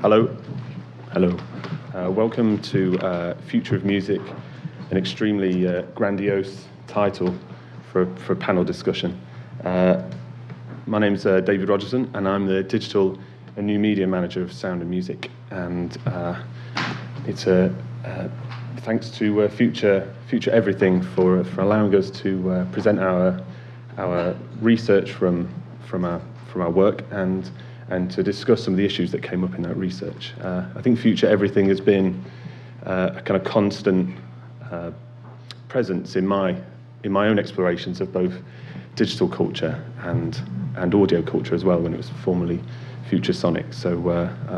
Hello. Hello. Welcome to Future of Music, an extremely grandiose title for a panel discussion. My name's David Rogerson, and I'm the Digital and New Media Manager of Sound and Music. And it's thanks to FutureEverything for allowing us to present our research from our work and to discuss some of the issues that came up in that research. I think FutureEverything has been a kind of constant presence in my own explorations of both digital culture and audio culture as well, when it was formerly Future Sonic. So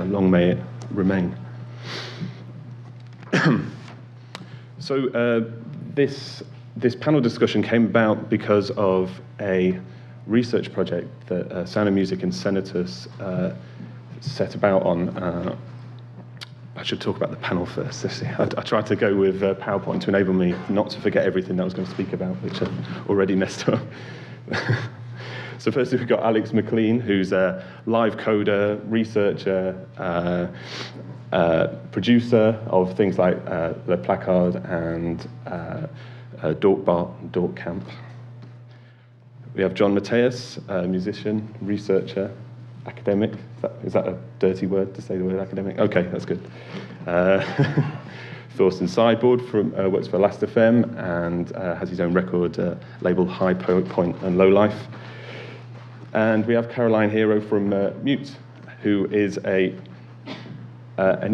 long may it remain. So this panel discussion came about because of a research project that Sound and Music and Senatus set about on. I should talk about the panel first. I tried to go with PowerPoint to enable me not to forget everything that I was going to speak about, which I've already messed up. So firstly, we've got Alex McLean, who's a live coder, researcher, producer of things like the Placard and Dorkbart and Dork Camp. We have John Mateus, a musician, researcher, academic. Is that a dirty word to say the word academic? Okay, that's good. Thorsten Sideboard works for Last.fm and has his own record label High Point and Low Life. And we have Caroline Hero from Mute, who is an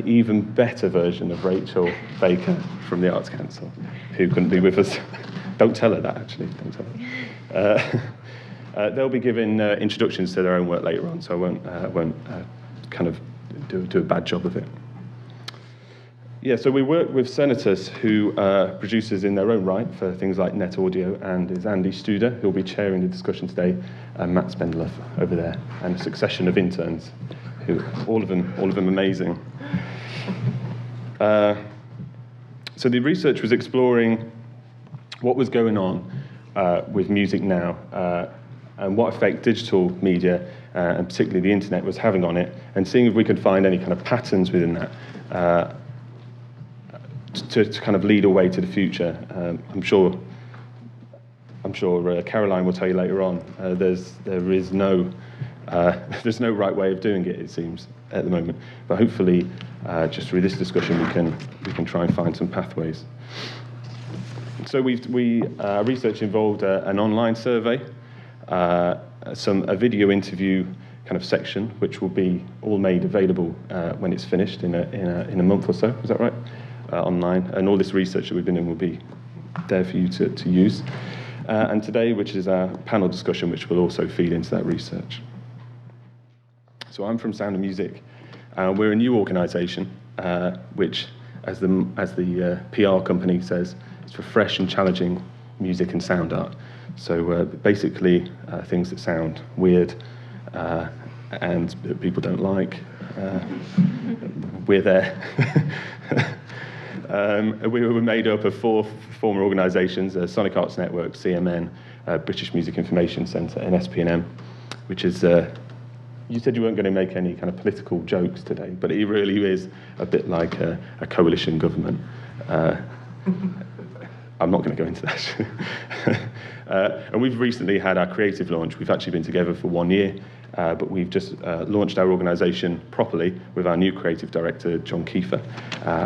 even better version of Rachel Baker from the Arts Council, who couldn't be with us. Don't tell her that, actually. Don't tell her. They'll be giving introductions to their own work later on, so I won't kind of do a bad job of it. Yeah, so we work with Senatus, who producers in their own right for things like Net Audio, and is Andy Studer, who'll be chairing the discussion today, and Matt Spendler over there, and a succession of interns, who all of them amazing. So the research was exploring what was going on with music now, and what effect digital media, and particularly the internet, was having on it, and seeing if we could find any kind of patterns within that to kind of lead a way to the future. I'm sure Caroline will tell you later on. There's no right way of doing it seems, at the moment. But hopefully, just through this discussion, we can try and find some pathways. So our research involved an online survey, a video interview kind of section, which will be all made available when it's finished in a month or so. Is that right? Online, and all this research that we've been in will be there for you to use. And today, which is our panel discussion, which will also feed into that research. So I'm from Sound and Music. We're a new organisation, which, as the PR company says, is for fresh and challenging music and sound art. So basically, things that sound weird and that people don't like. We're there. We were made up of 4 former organisations: Sonic Arts Network, CMN, British Music Information Centre, and SPNM, which is. You said you weren't going to make any kind of political jokes today, but it really is a bit like a coalition government. I'm not going to go into that. And we've recently had our creative launch. We've actually been together for 1 year, but we've just launched our organisation properly with our new creative director, John Kiefer.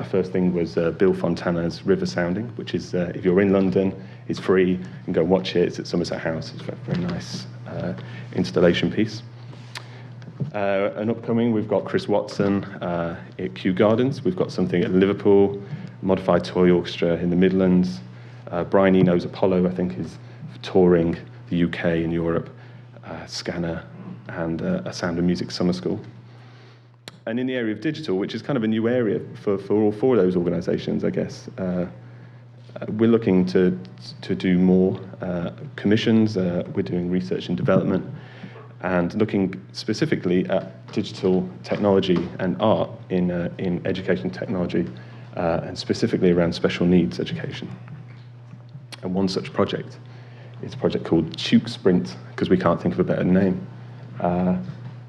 First thing was Bill Fontana's River Sounding, which is, if you're in London, it's free. You can go and watch it. It's at Somerset House. It's a very nice installation piece. And upcoming, we've got Chris Watson at Kew Gardens. We've got something at Liverpool, Modified Toy Orchestra in the Midlands. Brian Eno's Apollo, I think, is touring the UK and Europe. Scanner, and a Sound and Music summer school. And in the area of digital, which is kind of a new area for all 4 of those organisations, I guess, we're looking to do more commissions. We're doing research and development, and looking specifically at digital technology and art in education technology, and specifically around special needs education. And one such project is a project called Tuke Sprint, because we can't think of a better name,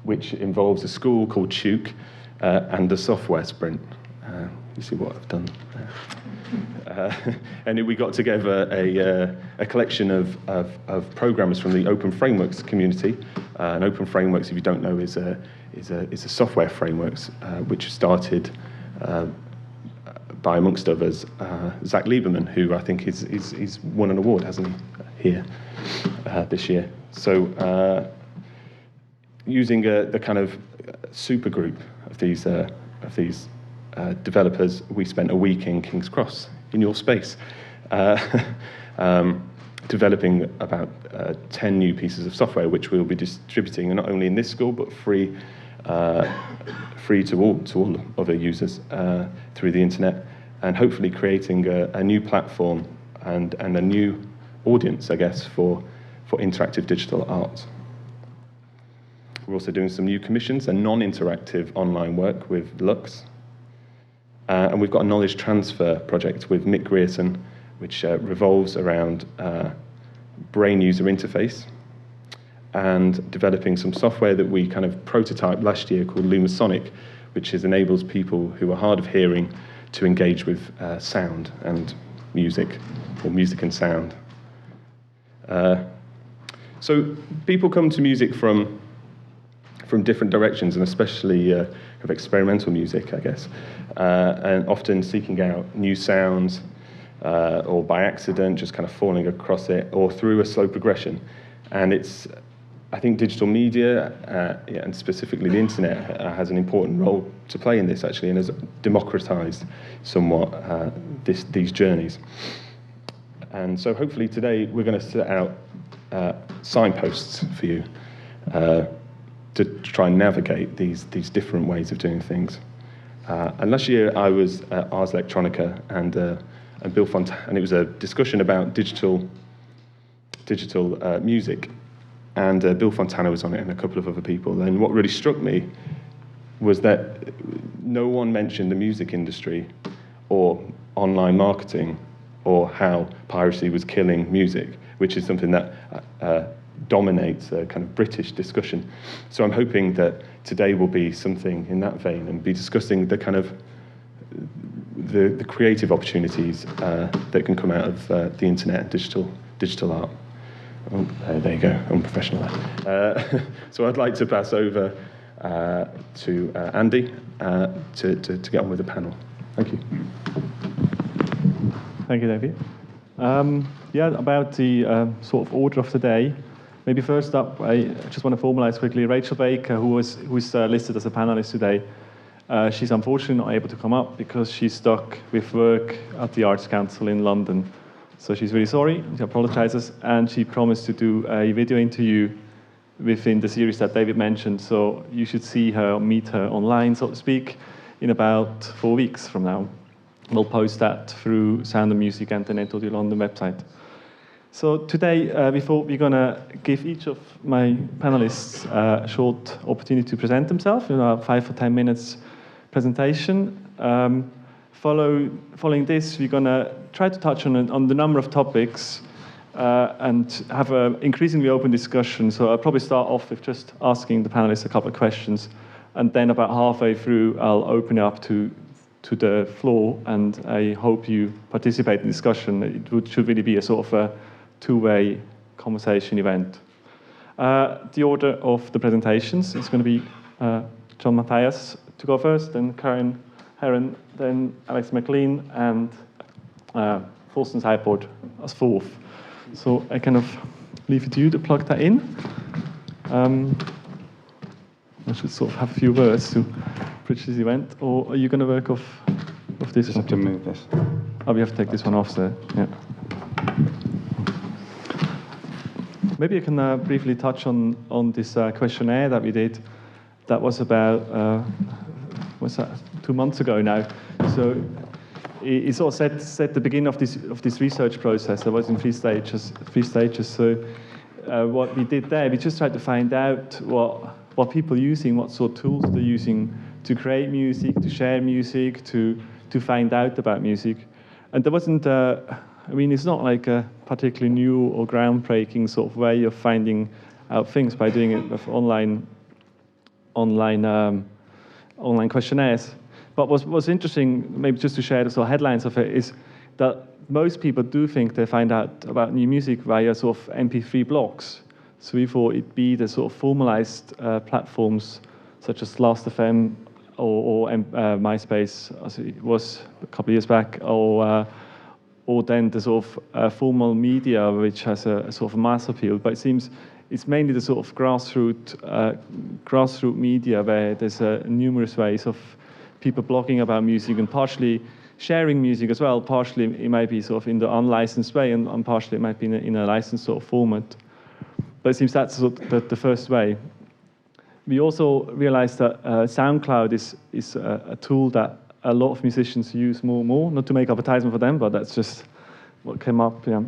which involves a school called Tuke, and the software sprint. You see what I've done there. And we got together a collection of programmers from the Open Frameworks community. And Open Frameworks, if you don't know, is a software frameworks which started by, amongst others, Zach Lieberman, who I think he's won an award, hasn't he, here this year. So using the kind of super group of these developers, we spent a week in King's Cross, in your space, developing about 10 new pieces of software, which we'll be distributing not only in this school, but free to all other users through the internet, and hopefully creating a new platform and a new audience, I guess, for interactive digital art. We're also doing some new commissions and non-interactive online work with Lux. And we've got a knowledge transfer project with Mick Grierson, which revolves around brain user interface and developing some software that we kind of prototyped last year called Lumasonic, which enables people who are hard of hearing to engage with sound and music, or music and sound. So people come to music from different directions, and especially of experimental music, I guess, and often seeking out new sounds, or by accident, just kind of falling across it, or through a slow progression. And I think digital media, and specifically the internet, has an important role to play in this, actually, and has democratized somewhat these journeys. And so hopefully today we're going to set out signposts for you to try and navigate these different ways of doing things. And last year I was at Ars Electronica and Bill Fontana, and it was a discussion about digital music, and Bill Fontana was on it and a couple of other people. And what really struck me was that no one mentioned the music industry or online marketing or how piracy was killing music, which is something that dominates a kind of British discussion. So I'm hoping that today will be something in that vein and be discussing the kind of the creative opportunities that can come out of the internet and digital art. Oh, there you go, unprofessional there. So I'd like to pass over to Andy to get on with the panel. Thank you. Thank you, David. Yeah, about the sort of order of the day. Maybe first up, I just want to formalize quickly Rachel Baker, who's listed as a panelist today. She's unfortunately not able to come up because she's stuck with work at the Arts Council in London. So she's really sorry, she apologizes, and she promised to do a video interview within the series that David mentioned. So you should meet her online, so to speak, in about 4 weeks from now. We'll post that through Sound and Music and the Net Audio London website. So today, we thought we're going to give each of my panelists a short opportunity to present themselves in a 5 or 10 minutes presentation. Following this, we're going to try to touch on the number of topics and have an increasingly open discussion. So I'll probably start off with just asking the panelists a couple of questions, and then about halfway through, I'll open it up to the floor, and I hope you participate in the discussion. It should really be a sort of a two-way conversation event. The order of the presentations is going to be John Matthias to go first, then Karen Heron, then Alex McLean, and Thorsten Seiport as fourth. So I kind of leave it to you to plug that in. I should sort of have a few words to bridge this event, or are you going to work off this? Just have to move this. Oh, we have to take this one off, so yeah. Maybe I can briefly touch on this questionnaire that we did. That was about, what's that, 2 months ago now. So it sort of set the beginning of this research process. There was in three stages. So what we did there, we just tried to find out what people are using, what sort of tools they're using to create music, to share music, to find out about music. And there wasn't, it's not like a particularly new or groundbreaking sort of way of finding out things by doing it with online online questionnaires. But what's interesting, maybe just to share the sort of headlines of it, is that most people do think they find out about new music via sort of MP3 blogs. So we thought it'd be the sort of formalized platforms such as Last.fm or MySpace, as it was a couple of years back, or then the sort of formal media, which has a sort of mass appeal. But it seems it's mainly the sort of grassroots media where there's numerous ways of people blogging about music and partially sharing music as well. Partially it might be sort of in the unlicensed way, and partially it might be in a licensed sort of format. But it seems that's sort of the first way. We also realized that SoundCloud is a tool that a lot of musicians use more and more. Not to make advertisement for them, but that's just what came up. Yeah.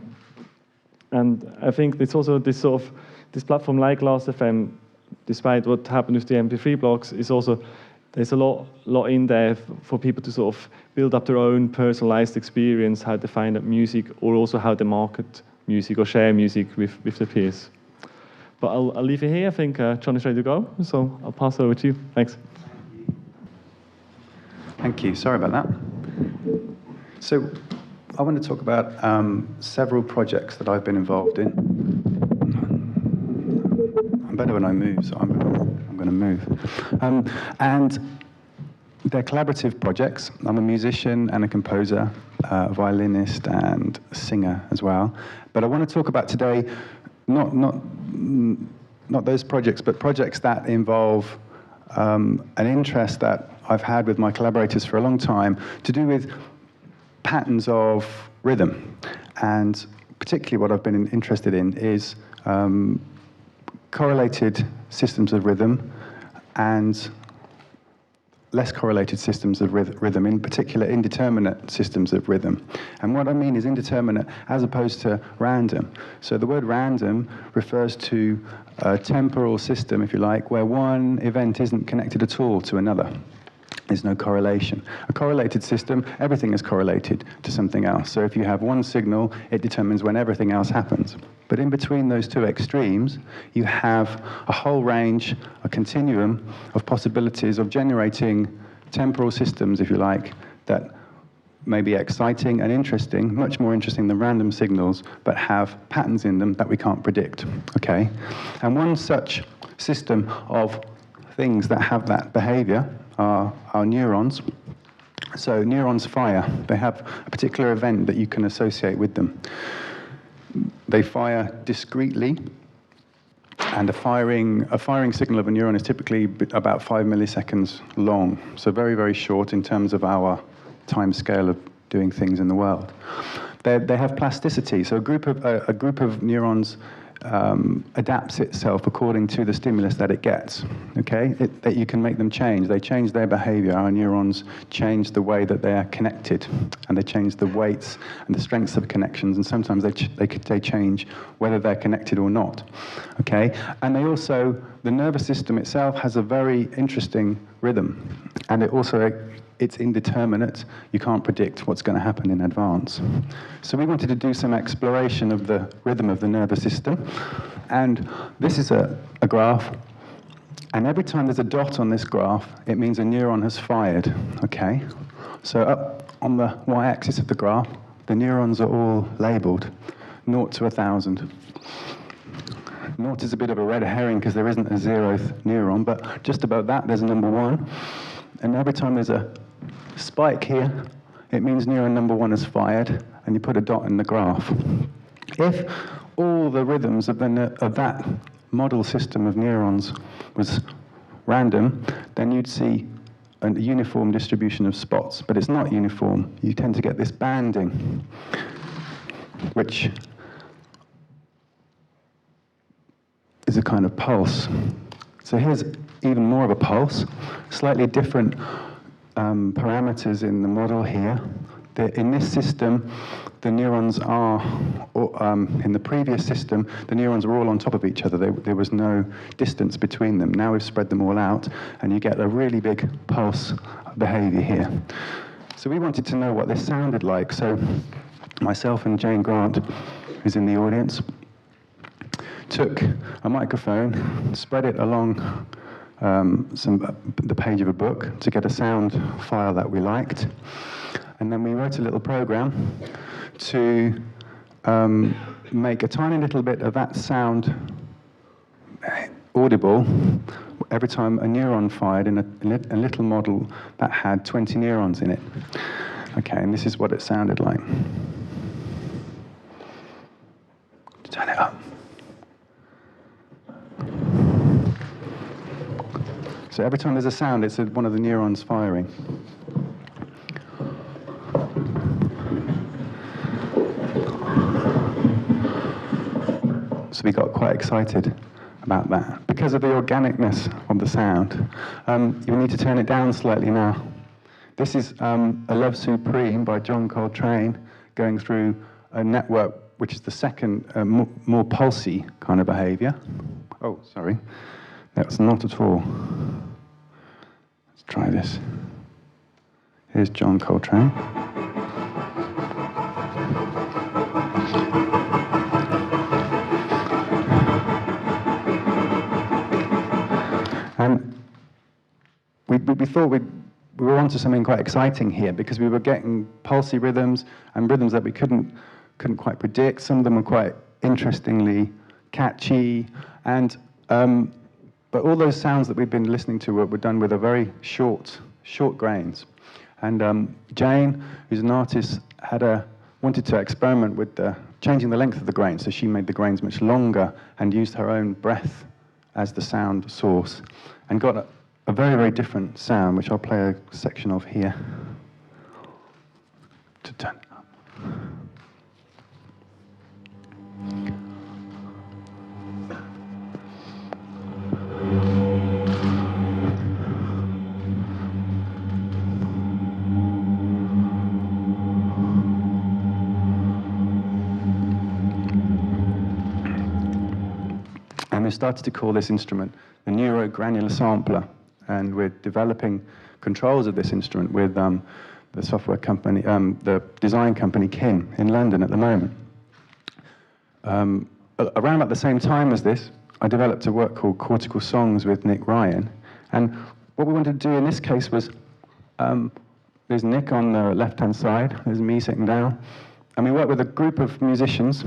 And I think it's also this platform like Last.fm, despite what happened with the MP3 blogs, is also there's a lot in there for people to sort of build up their own personalized experience, how they find out music, or also how they market music or share music with their peers. But I'll leave it here. I think John is ready to go, so I'll pass it over to you. Thanks. Thank you. Sorry about that. So I want to talk about several projects that I've been involved in. I'm better when I move, so I'm going to move. And they're collaborative projects. I'm a musician and a composer, a violinist and singer as well. But I want to talk about today not those projects, but projects that involve an interest that I've had with my collaborators for a long time to do with patterns of rhythm. And particularly what I've been interested in is correlated systems of rhythm and less correlated systems of rhythm, in particular indeterminate systems of rhythm. And what I mean is indeterminate as opposed to random. So the word random refers to a temporal system, if you like, where one event isn't connected at all to another. There's no correlation. A correlated system, everything is correlated to something else. So if you have one signal, it determines when everything else happens. But in between those two extremes, you have a whole range, a continuum of possibilities of generating temporal systems, if you like, that may be exciting and interesting, much more interesting than random signals, but have patterns in them that we can't predict, okay? And one such system of things that have that behavior are neurons. So neurons fire. They have a particular event that you can associate with them. They fire discretely, and a firing signal of a neuron is typically about 5 milliseconds long, so very, very short in terms of our time scale of doing things in the world. They have plasticity, so a group of neurons adapts itself according to the stimulus that it gets, okay? That you can make them change. They change their behavior. Our neurons change the way that they are connected, and they change the weights and the strengths of connections, and sometimes they change whether they're connected or not, okay? And they also, the nervous system itself has a very interesting rhythm, and it's indeterminate. You can't predict what's going to happen in advance. So we wanted to do some exploration of the rhythm of the nervous system. And this is a graph. And every time there's a dot on this graph, it means a neuron has fired, okay? So up on the y-axis of the graph, the neurons are all labeled, 0 to 1,000. 0 is a bit of a red herring because there isn't a 0th neuron, but just above that, there's a number 1. And every time there's a spike here, it means neuron number 1 is fired, and you put a dot in the graph. If all the rhythms of that model system of neurons was random, then you'd see a uniform distribution of spots, but it's not uniform. You tend to get this banding, which is a kind of pulse. So here's even more of a pulse, slightly different parameters in the model here. In this system, the neurons are, in the previous system, the neurons were all on top of each other. There was no distance between them. Now we've spread them all out, and you get a really big pulse behavior here. So we wanted to know what this sounded like. So myself and Jane Grant, who's in the audience, took a microphone, spread it along the page of a book to get a sound file that we liked. And then we wrote a little program to make a tiny little bit of that sound audible every time a neuron fired in a little model that had 20 neurons in it. Okay, and this is what it sounded like. Turn it up. So every time there's a sound, it's one of the neurons firing. So we got quite excited about that. Because of the organicness of the sound, you need to turn it down slightly now. This is A Love Supreme by John Coltrane, going through a network which is the second, more pulsy kind of behavior. Oh, sorry. That's not at all. Let's try this. Here's John Coltrane. And we thought we were onto something quite exciting here, because we were getting pulsy rhythms and rhythms that we couldn't quite predict. Some of them were quite interestingly catchy, and but all those sounds that we've been listening to were done with a very short grains. And Jane, who's an artist, wanted to experiment with changing the length of the grains, so she made the grains much longer and used her own breath as the sound source, and got a very, very different sound, which I'll play a section of here. To turn it up. And we started to call this instrument the neurogranular sampler, and we're developing controls of this instrument with the software company, the design company Kim in London at the moment. Around about the same time as this, I developed a work called Cortical Songs with Nick Ryan, and what we wanted to do in this case was, there's Nick on the left-hand side, there's me sitting down, and we worked with a group of musicians,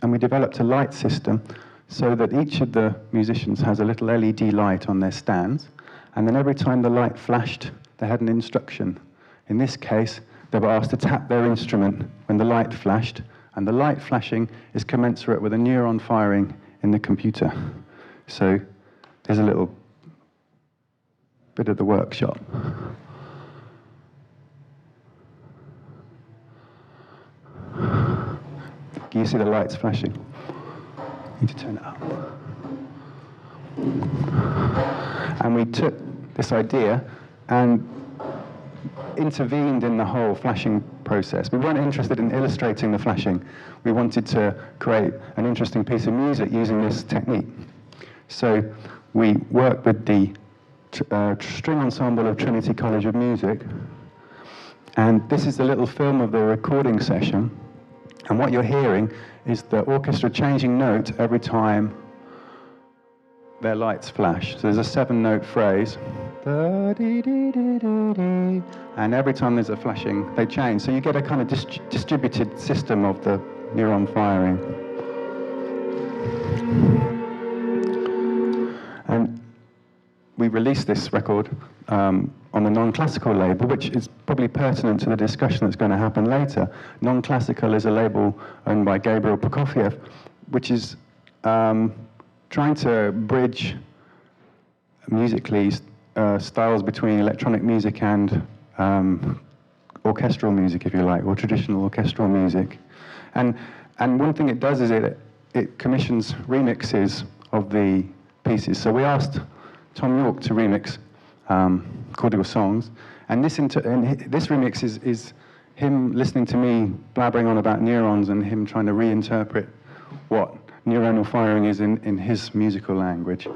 and we developed a light system so that each of the musicians has a little LED light on their stands, and then every time the light flashed, they had an instruction. In this case, they were asked to tap their instrument when the light flashed, and the light flashing is commensurate with a neuron firing in the computer. So there's a little bit of the workshop. Can you see the lights flashing? Need to turn it up. And we took this idea and intervened in the whole flashing process. We weren't interested in illustrating the flashing. We wanted to create an interesting piece of music using this technique. So we worked with the string ensemble of Trinity College of Music, and this is a little film of the recording session. And what you're hearing is the orchestra changing note every time their lights flash. So there's a 7-note phrase. And every time there's a flashing, they change. So you get a kind of distributed system of the neuron firing. And we released this record on the non-classical label, which is probably pertinent to the discussion that's going to happen later. Non-classical is a label owned by Gabriel Prokofiev, which is trying to bridge musically styles between electronic music and orchestral music, if you like, or traditional orchestral music. And one thing it does is it commissions remixes of the pieces. So we asked Tom York to remix Cortical Songs, and this remix is him listening to me blabbering on about neurons and him trying to reinterpret what neuronal firing is in his musical language.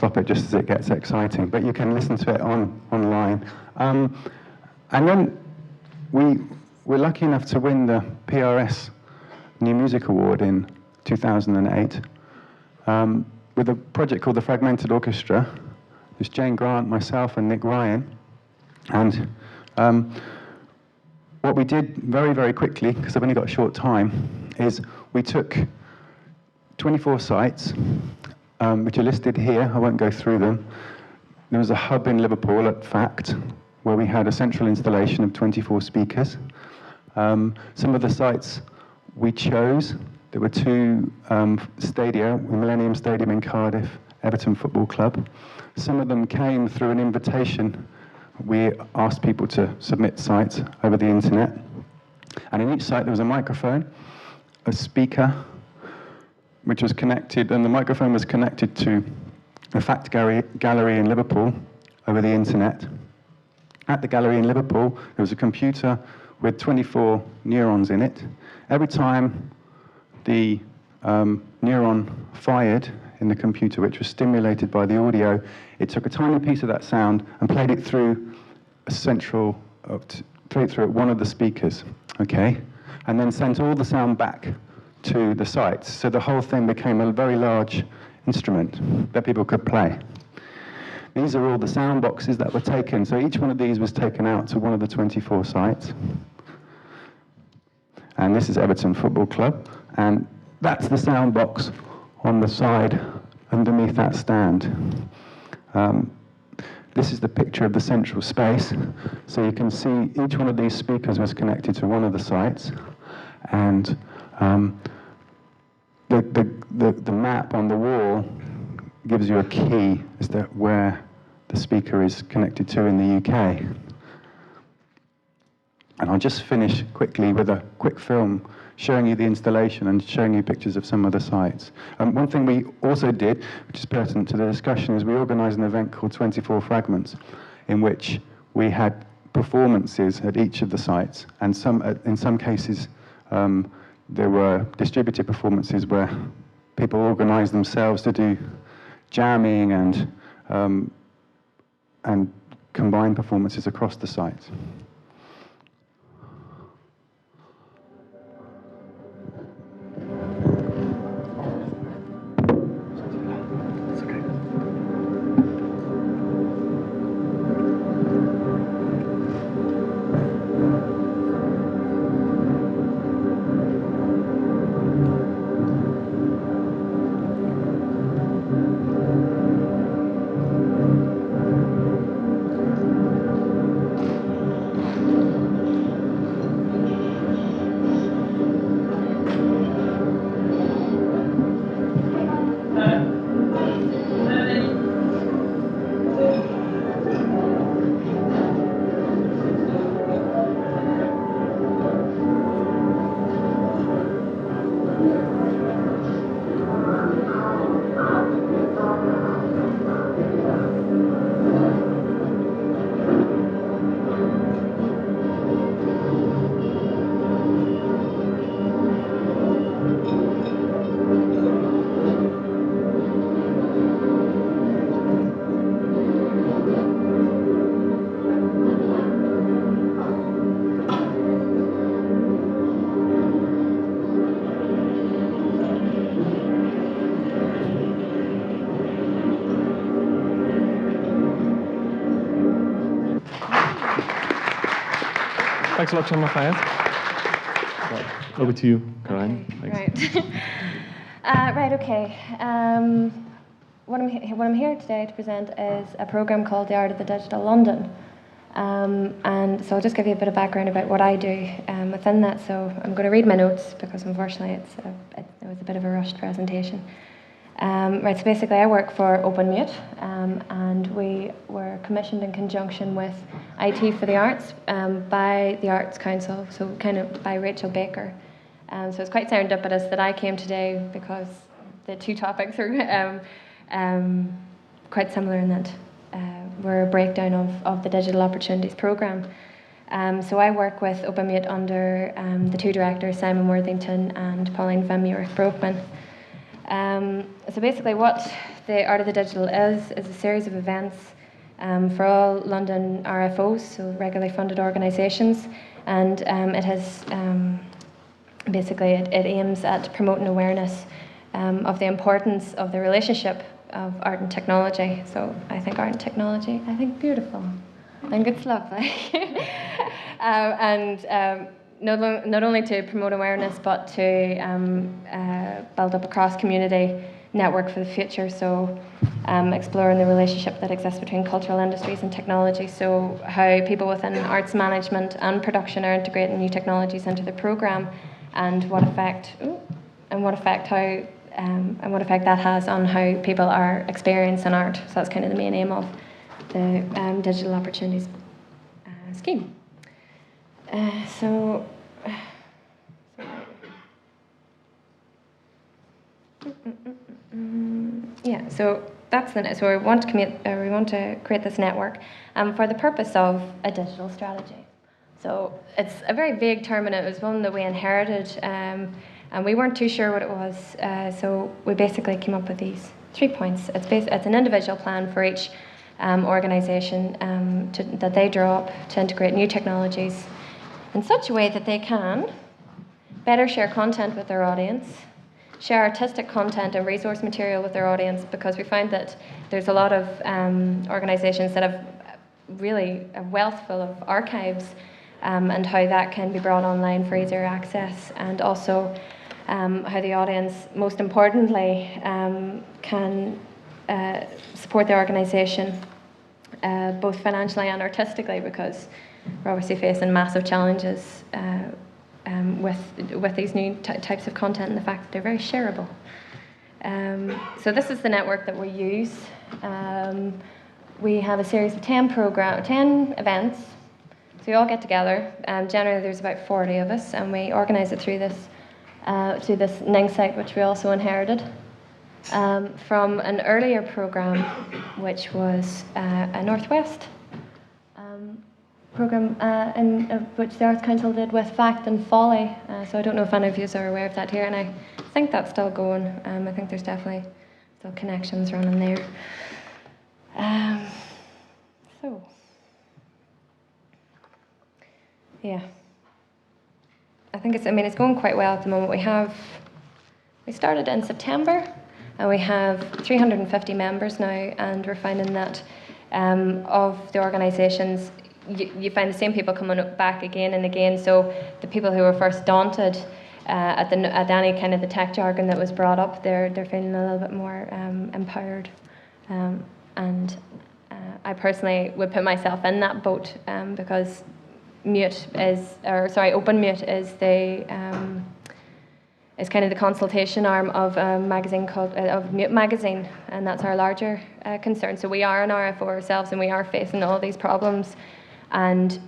stop it just as it gets exciting, but you can listen to it online. And then we were lucky enough to win the PRS New Music Award in 2008 with a project called the Fragmented Orchestra. There's Jane Grant, myself, and Nick Ryan. And what we did very, very quickly, because I've only got a short time, is we took 24 sites, which are listed here. I won't go through them. There was a hub in Liverpool at FACT, where we had a central installation of 24 speakers. Some of the sites we chose, there were two stadia, Millennium Stadium in Cardiff, Everton Football Club. Some of them came through an invitation. We asked people to submit sites over the internet. And in each site there was a microphone, a speaker, which was connected, and the microphone was connected to a FACT gallery in Liverpool over the internet. At the gallery in Liverpool, there was a computer with 24 neurons in it. Every time the neuron fired in the computer, which was stimulated by the audio, it took a tiny piece of that sound and played it through a central, played through one of the speakers, okay? And then sent all the sound back to the sites. So the whole thing became a very large instrument that people could play. These are all the sound boxes that were taken. So each one of these was taken out to one of the 24 sites. And this is Everton Football Club. And that's the sound box on the side underneath that stand. This is the picture of the central space. So you can see each one of these speakers was connected to one of the sites. And the map on the wall gives you a key as to where the speaker is connected to in the UK. And I'll just finish quickly with a quick film showing you the installation and showing you pictures of some of the sites. One thing we also did, which is pertinent to the discussion, is we organised an event called 24 Fragments, in which we had performances at each of the sites, and in some cases there were distributed performances where people organised themselves to do jamming and combined performances across the site. Thanks a lot, John Matthias. Over to you, Caroline. Okay, right, okay. What I'm here today to present is a programme called The Art of the Digital London. And so I'll just give you a bit of background about what I do within that. So I'm going to read my notes because unfortunately it was a bit of a rushed presentation. Right, so basically I work for OpenMute, and we were commissioned in conjunction with IT for the Arts by the Arts Council, so kind of by Rachel Baker. So it's quite serendipitous that I came today because the two topics are quite similar in that we're a breakdown of the Digital Opportunities Programme. So I work with OpenMute under the two directors, Simon Worthington and Pauline Van Murik-Broekman. So basically what the Art of the Digital is a series of events for all London RFOs, so regularly funded organisations, and it has basically it aims at promoting awareness of the importance of the relationship of art and technology. So I think art and technology, I think beautiful. I think it's lovely. Not only to promote awareness, but to build up a cross-community network for the future. So exploring the relationship that exists between cultural industries and technology. So how people within arts management and production are integrating new technologies into the programme, and what effect that has on how people are experiencing art. So that's kind of the main aim of the Digital Opportunities scheme. So that's the net. So we want to create this network for the purpose of a digital strategy. So it's a very vague term, and it was one that we inherited, and we weren't too sure what it was. So we basically came up with these 3 points. It's an individual plan for each organisation that they draw up to integrate new technologies in such a way that they can better share content with their audience, share artistic content and resource material with their audience, because we find that there's a lot of organisations that have really a wealth full of archives, and how that can be brought online for easier access, and also how the audience, most importantly, can support the organisation both financially and artistically, because we're obviously facing massive challenges with these new types of content, and the fact that they're very shareable. So this is the network that we use. We have a series of 10 events. So we all get together. Generally, there's about 40 of us, and we organise it through this Ning site, which we also inherited from an earlier programme, which was a Northwest programme in which the Arts Council did with Fact and Folly. So I don't know if any of you are aware of that here, and I think that's still going. I think there's definitely still connections running there. Yeah, I think it's going quite well at the moment. We started in September, and we have 350 members now, and we're finding that of the organisations, you find the same people coming back again and again. So the people who were first daunted at any kind of the tech jargon that was brought up, they're feeling a little bit more empowered, and I personally would put myself in that boat, because Open Mute is kind of the consultation arm of a magazine called of Mute Magazine, and that's our larger concern. So we are an RFO ourselves, and we are facing all these problems, and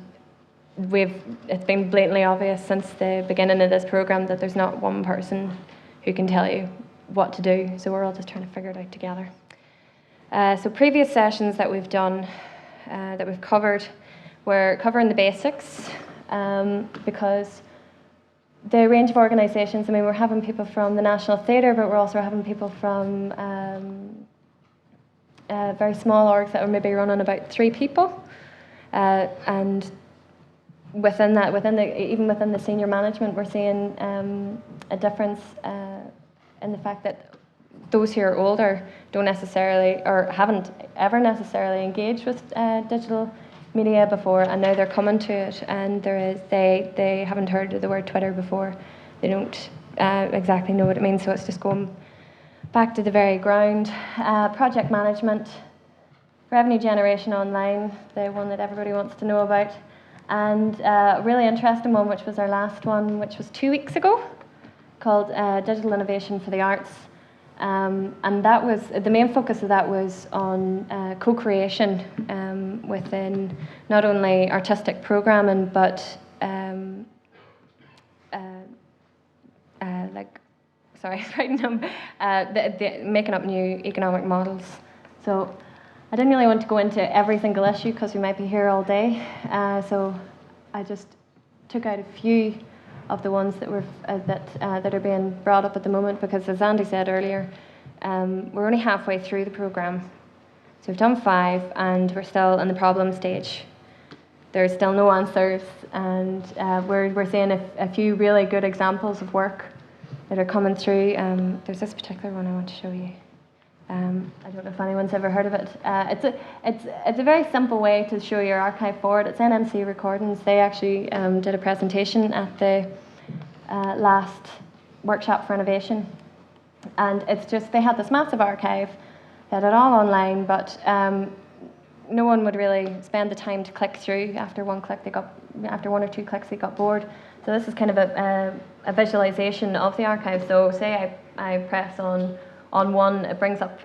it's been blatantly obvious since the beginning of this programme that there's not one person who can tell you what to do. So we're all just trying to figure it out together. So previous sessions that we've done, that we've covered, we're covering the basics, because the range of organisations, we're having people from the National Theatre, but we're also having people from very small orgs that are maybe running about 3 people, and within that, even within the senior management, we're seeing a difference in the fact that those who are older don't necessarily, or haven't ever necessarily engaged with digital media before, and now they're coming to it, and they haven't heard of the word Twitter before. They don't exactly know what it means, so it's just going back to the very ground. Project management, revenue generation online, the one that everybody wants to know about, and a really interesting one, which was our last one, which was 2 weeks ago, called Digital Innovation for the Arts. And that was the main focus of that was on co-creation within not only artistic programming, but making up new economic models. So I didn't really want to go into every single issue because we might be here all day. So I just took out a few of the ones that that are being brought up at the moment, because as Andy said earlier, we're only halfway through the programme. So we've done 5 and we're still in the problem stage. There's still no answers, and we're seeing a few really good examples of work that are coming through. There's this particular one I want to show you. I don't know if anyone's ever heard of it. It's a very simple way to show your archive forward. It's NMC Recordings. They actually did a presentation at the last workshop for innovation, and it's just, they had this massive archive. They had it all online, but no one would really spend the time to click through. After one or two clicks, they got bored. So this is kind of a visualization of the archive. So say I press on one, it brings up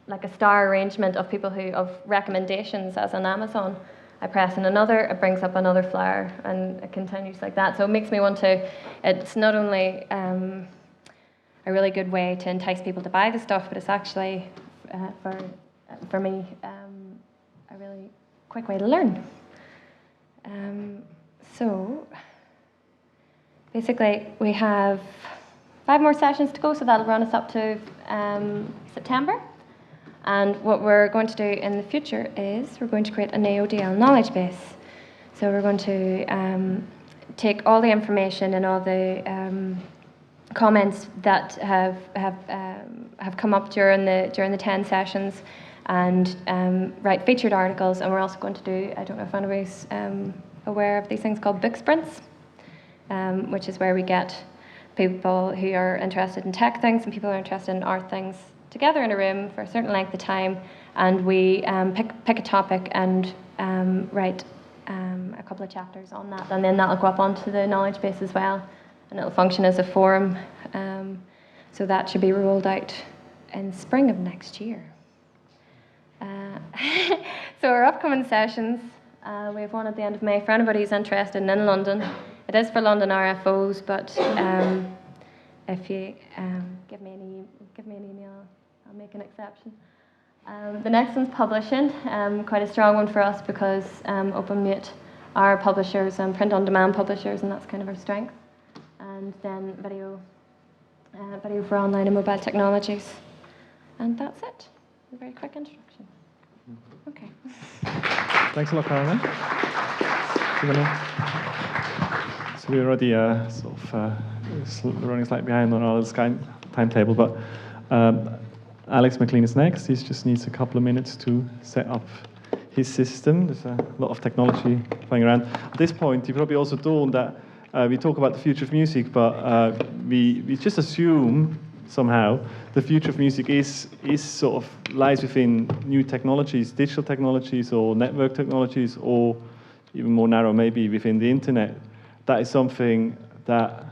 like a star arrangement of people of recommendations, as on Amazon. I press on another, it brings up another flyer, and it continues like that. So it makes me want to, it's not only a really good way to entice people to buy the stuff, but it's actually, for me, a really quick way to learn. So basically we have 5 more sessions to go, so that'll run us up to September. And what we're going to do in the future is we're going to create an AODL knowledge base. So we're going to take all the information and all the comments that have come up during the 10 sessions, and write featured articles. And we're also going to do, I don't know if anybody's aware of these things called book sprints, which is where we get people who are interested in tech things and people who are interested in art things together in a room for a certain length of time, and we pick a topic and write a couple of chapters on that, and then that'll go up onto the knowledge base as well, and it'll function as a forum. So that should be rolled out in spring of next year. So our upcoming sessions, we have one at the end of May for anybody who's interested in London. It is for London RFOs, but if you give me an email, I'll make an exception. The next one's publishing, quite a strong one for us because OpenMute are publishers and print-on-demand publishers, and that's kind of our strength. And then video for online and mobile technologies. And that's it. A very quick introduction. Okay. Thanks a lot, Caroline. So we're already sort of running slightly behind on our timetable, but Alex McLean is next. He just needs a couple of minutes to set up his system. There's a lot of technology flying around. At this point, you probably also dawned that we talk about the future of music, but we just assume somehow the future of music is sort of lies within new technologies, digital technologies or network technologies, or even more narrow, maybe within the internet. That is something that,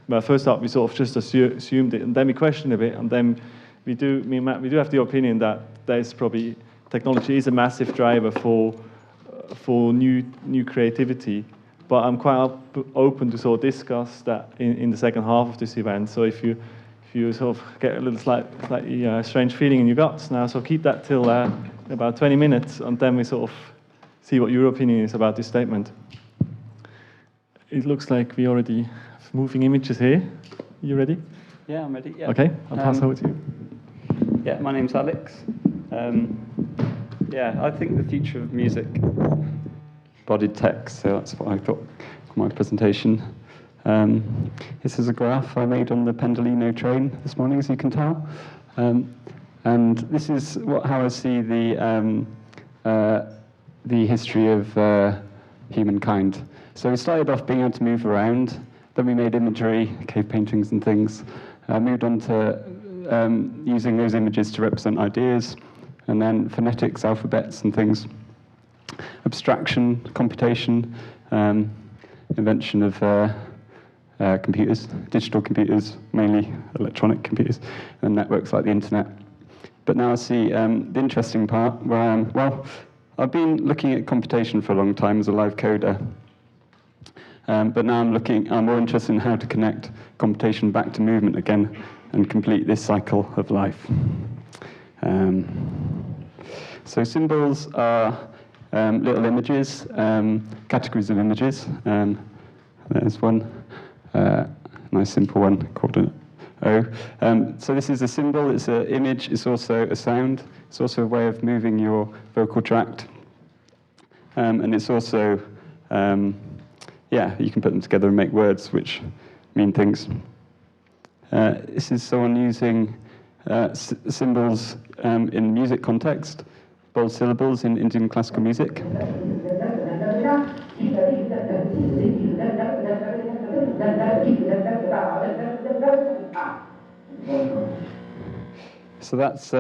well, first up, we sort of just assumed it, and then we questioned a bit, and then me and Matt, we do have the opinion that there's probably technology is a massive driver for new creativity. But I'm quite open to sort of discuss that in the second half of this event. So if you sort of get a little slightly strange feeling in your guts now, so keep that till about 20 minutes, and then we sort of see what your opinion is about this statement. It looks like we already have moving images here. You ready? Yeah, I'm ready. Yeah. Okay, I'll pass over to you. Yeah, my name's Alex. Yeah, I think the future of music, embodied text, so that's what I thought for my presentation. This is a graph I made on the Pendolino train this morning, as you can tell. And this is how I see the history of humankind. So we started off being able to move around, then we made imagery, cave paintings and things, moved on to using those images to represent ideas, and then phonetics, alphabets and things, abstraction, computation, invention of computers, digital computers, mainly electronic computers, and networks like the internet. But now I see the interesting part where I am. Well, I've been looking at computation for a long time as a live coder, but now I'm more interested in how to connect computation back to movement again and complete this cycle of life. So symbols are little images, categories of images. There's one, nice simple one called an O. So this is a symbol, it's an image, it's also a sound, it's also a way of moving your vocal tract. And it's also, you can put them together and make words which mean things. This is someone using symbols in music context, bold syllables in Indian classical music. So that's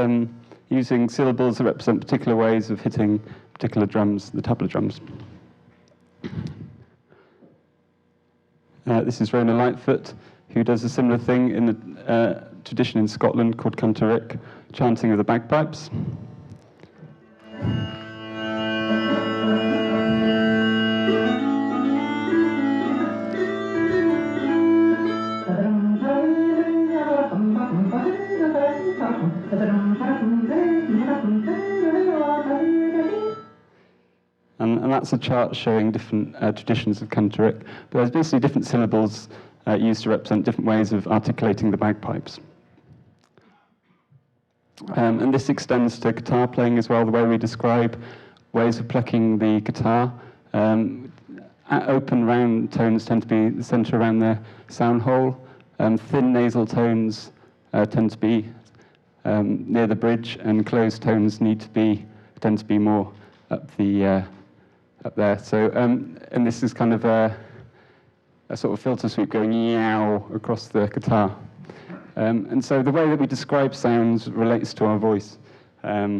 using syllables that represent particular ways of hitting particular drums, the tabla drums. This is Rona Lightfoot, who does a similar thing in the tradition in Scotland called Cantoric, chanting of the bagpipes. And that's a chart showing different traditions of Cantoric. But there's basically different syllables used to represent different ways of articulating the bagpipes. And this extends to guitar playing as well, the way we describe ways of plucking the guitar. Open round tones tend to be the center around the sound hole. Thin nasal tones tend to be near the bridge, and closed tones tend to be more up there. So, and this is kind of a sort of filter sweep going yow across the guitar. And so the way that we describe sounds relates to our voice. So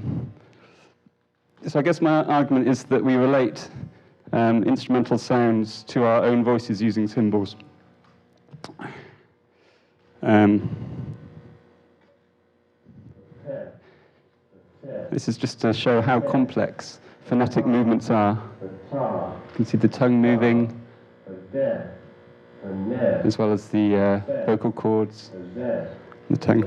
I guess my argument is that we relate instrumental sounds to our own voices using symbols. This is just to show how complex phonetic movements are. You can see the tongue moving, as well as the vocal cords, the tongue.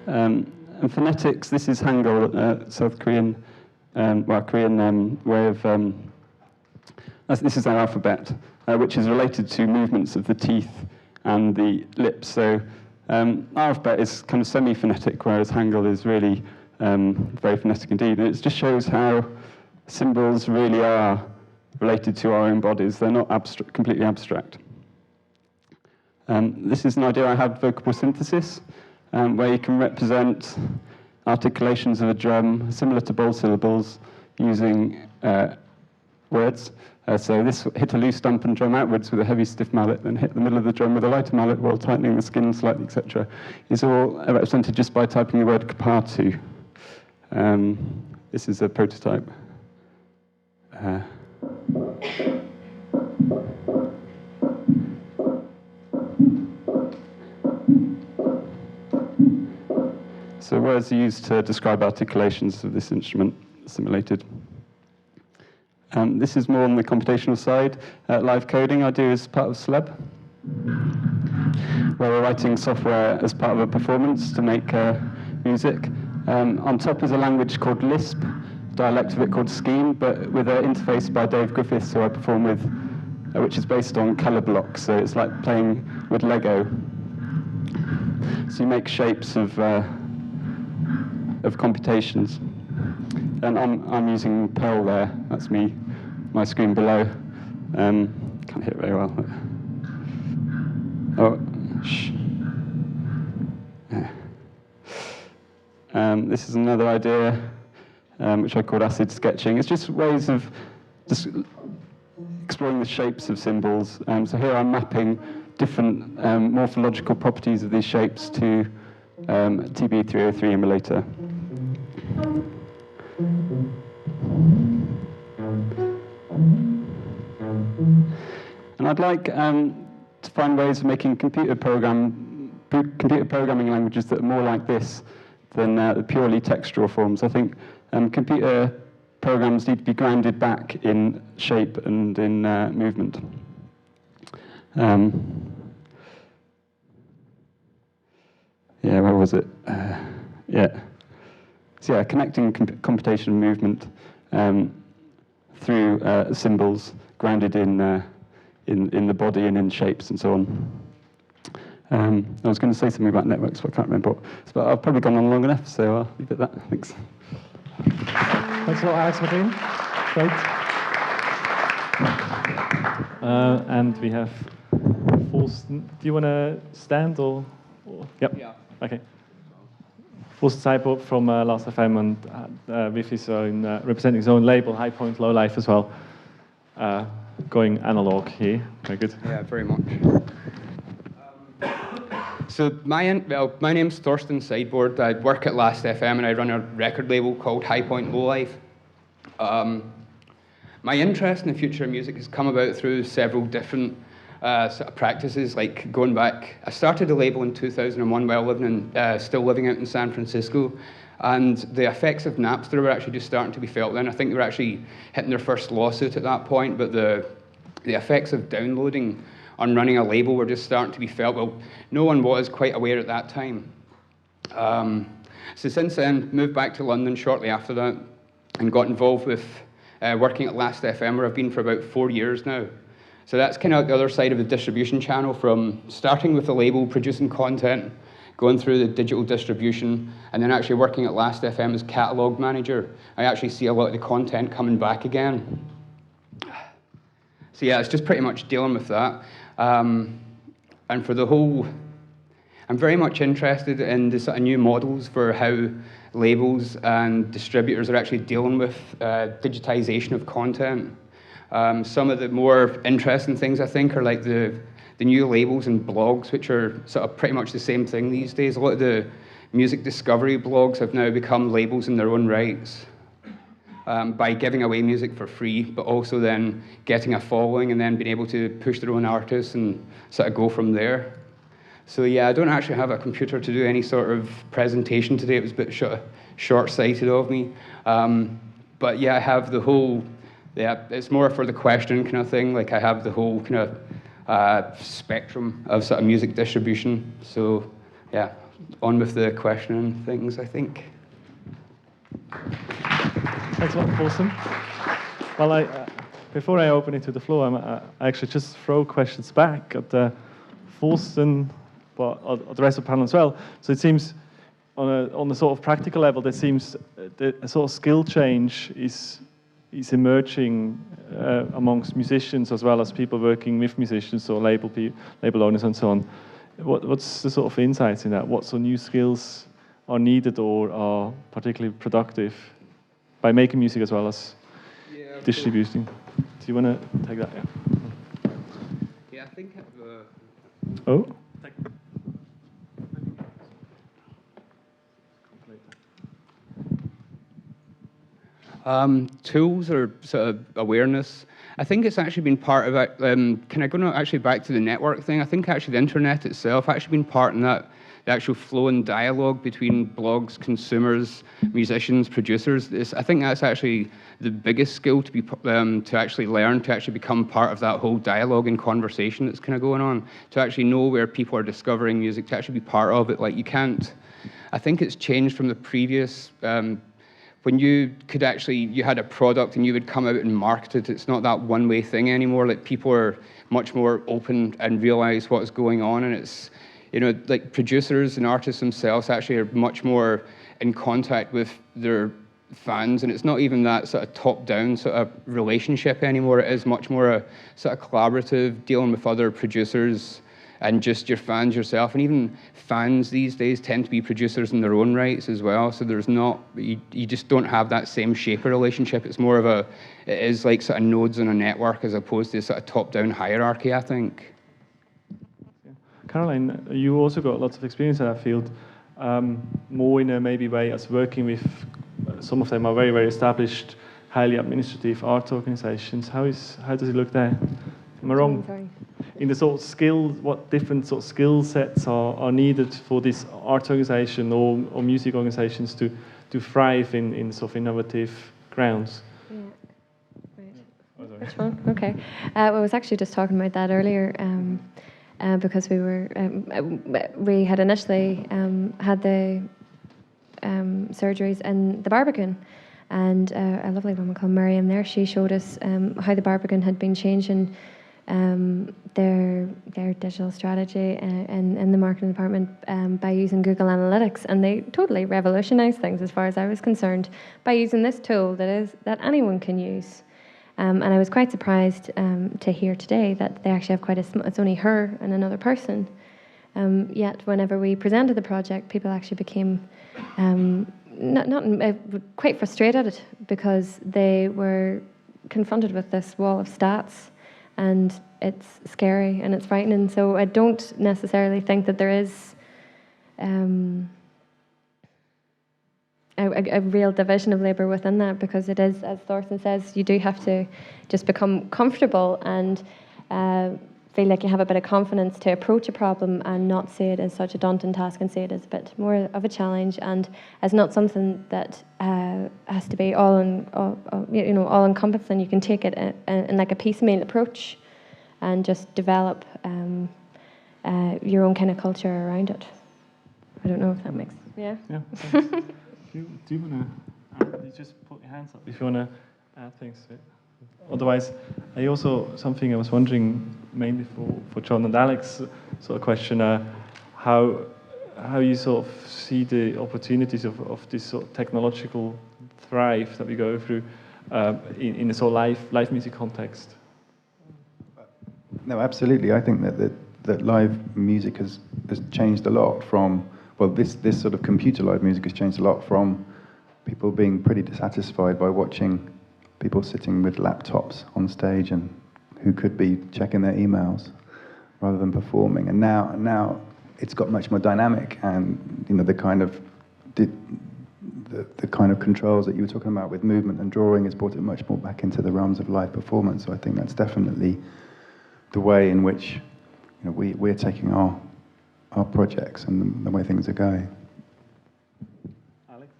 And phonetics, this is Hangul, South Korean, Korean way of, this is our alphabet, which is related to movements of the teeth and the lips. So our alphabet is kind of semi-phonetic, whereas Hangul is really very phonetic indeed. And it just shows how symbols really are related to our own bodies. They're not completely abstract. This is an idea I had, vocable synthesis, where you can represent articulations of a drum similar to bold syllables using words. So this hit a loose stump and drum outwards with a heavy stiff mallet, then hit the middle of the drum with a lighter mallet while tightening the skin slightly, etc. is all represented just by typing the word kapatu. This is a prototype. So words are used to describe articulations of this instrument, simulated. This is more on the computational side. Live coding I do as part of SLEB, where we're writing software as part of a performance to make music. On top is a language called Lisp, a dialect of it called Scheme, but with an interface by Dave Griffiths, who I perform with, which is based on color blocks. So it's like playing with Lego. So you make shapes of computations. And I'm using Perl there. That's me, my screen below. Can't hear it very well. But... Oh, shh. Yeah. This is another idea, which I called acid sketching. It's just ways of just exploring the shapes of symbols. So here I'm mapping different morphological properties of these shapes to TB303 emulator. And I'd like to find ways of making computer programming languages that are more like this than the purely textual forms. I think computer programs need to be grounded back in shape and in movement. Yeah, where was it? Yeah. So yeah, connecting computation and movement through symbols grounded in the body and in shapes and so on. I was going to say something about networks, but I can't remember. But I've probably gone on long enough, so I'll leave it at that. Thanks. Thanks a lot, Alex Martin. Great. And we have Forsten. Do you want to stand or? Yep. Yeah. Okay. Forsten Seibert from Last.fm and with his own, representing his own label, High Point Low Life as well. Going analog here. Very good. Yeah, very much. So my name's Thorsten Sideboard. I work at Last.fm and I run a record label called High Point Low Life. My interest in the future of music has come about through several different sort of practices, like going back. I started the label in 2001 while still living out in San Francisco, and the effects of Napster were actually just starting to be felt then. I think they were actually hitting their first lawsuit at that point, but the effects of downloading on running a label were just starting to be felt. Well, no one was quite aware at that time. So since then, moved back to London shortly after that, and got involved with working at Last.fm, where I've been for about 4 years now. So that's kind of the other side of the distribution channel, from starting with the label, producing content, going through the digital distribution, and then actually working at Last.fm as catalog manager. I actually see a lot of the content coming back again. So yeah, it's just pretty much dealing with that. And for the whole, I'm very much interested in the sort of new models for how labels and distributors are actually dealing with digitization of content. Some of the more interesting things, I think, are like the new labels and blogs, which are sort of pretty much the same thing these days. A lot of the music discovery blogs have now become labels in their own rights, by giving away music for free, but also then getting a following and then being able to push their own artists and sort of go from there. So yeah, I don't actually have a computer to do any sort of presentation today. It was a bit short-sighted of me. But yeah, I have the whole, yeah, it's more for the question kind of thing. Like I have the whole kind of spectrum of sort of music distribution. So yeah, on with the question and things, I think. Thanks a lot, Thorsten. Well, before I open it to the floor, I actually just throw questions back at Thorsten, but the rest of the panel as well. So it seems, on the sort of practical level, there seems a sort of skill change is emerging amongst musicians as well as people working with musicians, or label owners and so on. What's the sort of insights in that? What sort of new skills are needed or are particularly productive by making music as well as distributing? Do you want to take that? Yeah. Yeah, I think. Oh. Tools or sort of awareness. I think it's actually been part of it. Can I go actually back to the network thing? I think actually the internet itself actually been part in that, the actual flow and dialogue between blogs, consumers, musicians, producers. I think that's actually the biggest skill to be to actually learn, to actually become part of that whole dialogue and conversation that's kind of going on, to actually know where people are discovering music, to actually be part of it. Like you can't. I think it's changed from the previous. When you could actually, you had a product and you would come out and market it, it's not that one-way thing anymore. Like people are much more open and realize what's going on, and it's, you know, like producers and artists themselves actually are much more in contact with their fans, and it's not even that sort of top-down sort of relationship anymore. It is much more a sort of collaborative, dealing with other producers and just your fans yourself. And even fans these days tend to be producers in their own rights as well. So there's not, you just don't have that same shaper relationship. It's more of a, it is like sort of nodes in a network as opposed to sort of top-down hierarchy, I think. Caroline, you also got lots of experience in that field, more in a maybe way as working with, some of them are very, very established, highly administrative art organizations. How does it look there? Am I wrong? Sorry. In the sort of skill, what different sort of skill sets are needed for this art organization or music organizations to thrive in sort of innovative grounds? Yeah. Right. Which one? Okay. I was actually just talking about that earlier, because we had initially had the surgeries in the Barbican, And a lovely woman called Miriam there, she showed us how the Barbican had been changing their digital strategy in the marketing department by using Google Analytics, and they totally revolutionised things as far as I was concerned by using this tool that anyone can use. And I was quite surprised to hear today that they actually have quite it's only her and another person. Yet whenever we presented the project, people actually became quite frustrated because they were confronted with this wall of stats, and it's scary and it's frightening. So I don't necessarily think that there is a real division of labour within that, because it is, as Thorsten says, you do have to just become comfortable and feel like you have a bit of confidence to approach a problem and not see it as such a daunting task, and see it as a bit more of a challenge and as not something that has to be all encompassing. You can take it in like a piecemeal approach and just develop your own kind of culture around it. I don't know if that makes Yeah. Do you want to? You just put your hands up if you want to add things to it. Otherwise, something I was wondering, mainly for John and Alex, sort of question, how you sort of see the opportunities of this sort of technological thrive that we go through in a sort of live music context. No, absolutely. I think that live music has changed a lot from, well, this sort of computer live music has changed a lot from people being pretty dissatisfied by watching people sitting with laptops on stage and who could be checking their emails rather than performing. And now it's got much more dynamic, and the kind of the kind of controls that you were talking about with movement and drawing has brought it much more back into the realms of live performance. So I think that's definitely the way in which we're taking our projects and the way things are going. Alex?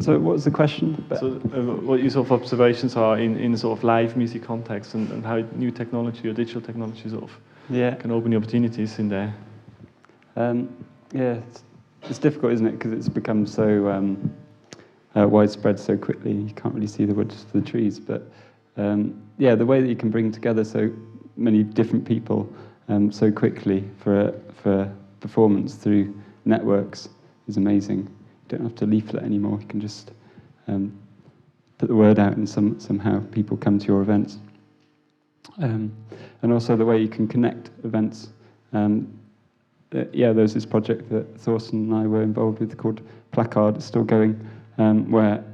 So what was the question? So what your sort of observations are in sort of live music context, and how new technology or digital technology sort of can open the opportunities in there? It's difficult, isn't it? Because it's become so widespread so quickly. You can't really see the wood for the trees. But the way that you can bring together so many different people so quickly for performance through networks is amazing. You don't have to leaflet anymore. You can just put the word out, and somehow people come to your events. And also the way you can connect events. There's this project that Thorsten and I were involved with called Placard. It's still going, where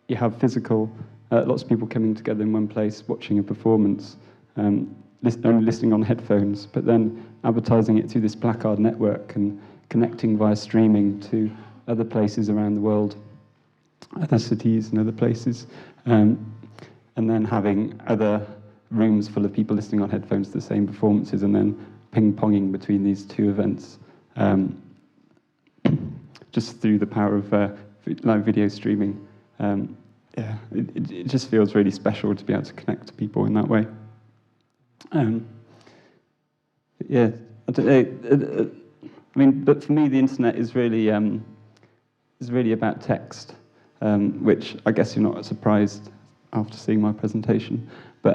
you have physical, lots of people coming together in one place, watching a performance, only listening on headphones, but then advertising it through this Placard network and connecting via streaming to other places around the world, other cities and other places, and then having other rooms full of people listening on headphones to the same performances, and then ping-ponging between these two events, just through the power of live video streaming. It just feels really special to be able to connect to people in that way. But for me, the internet is really about text, which I guess you're not surprised after seeing my presentation. But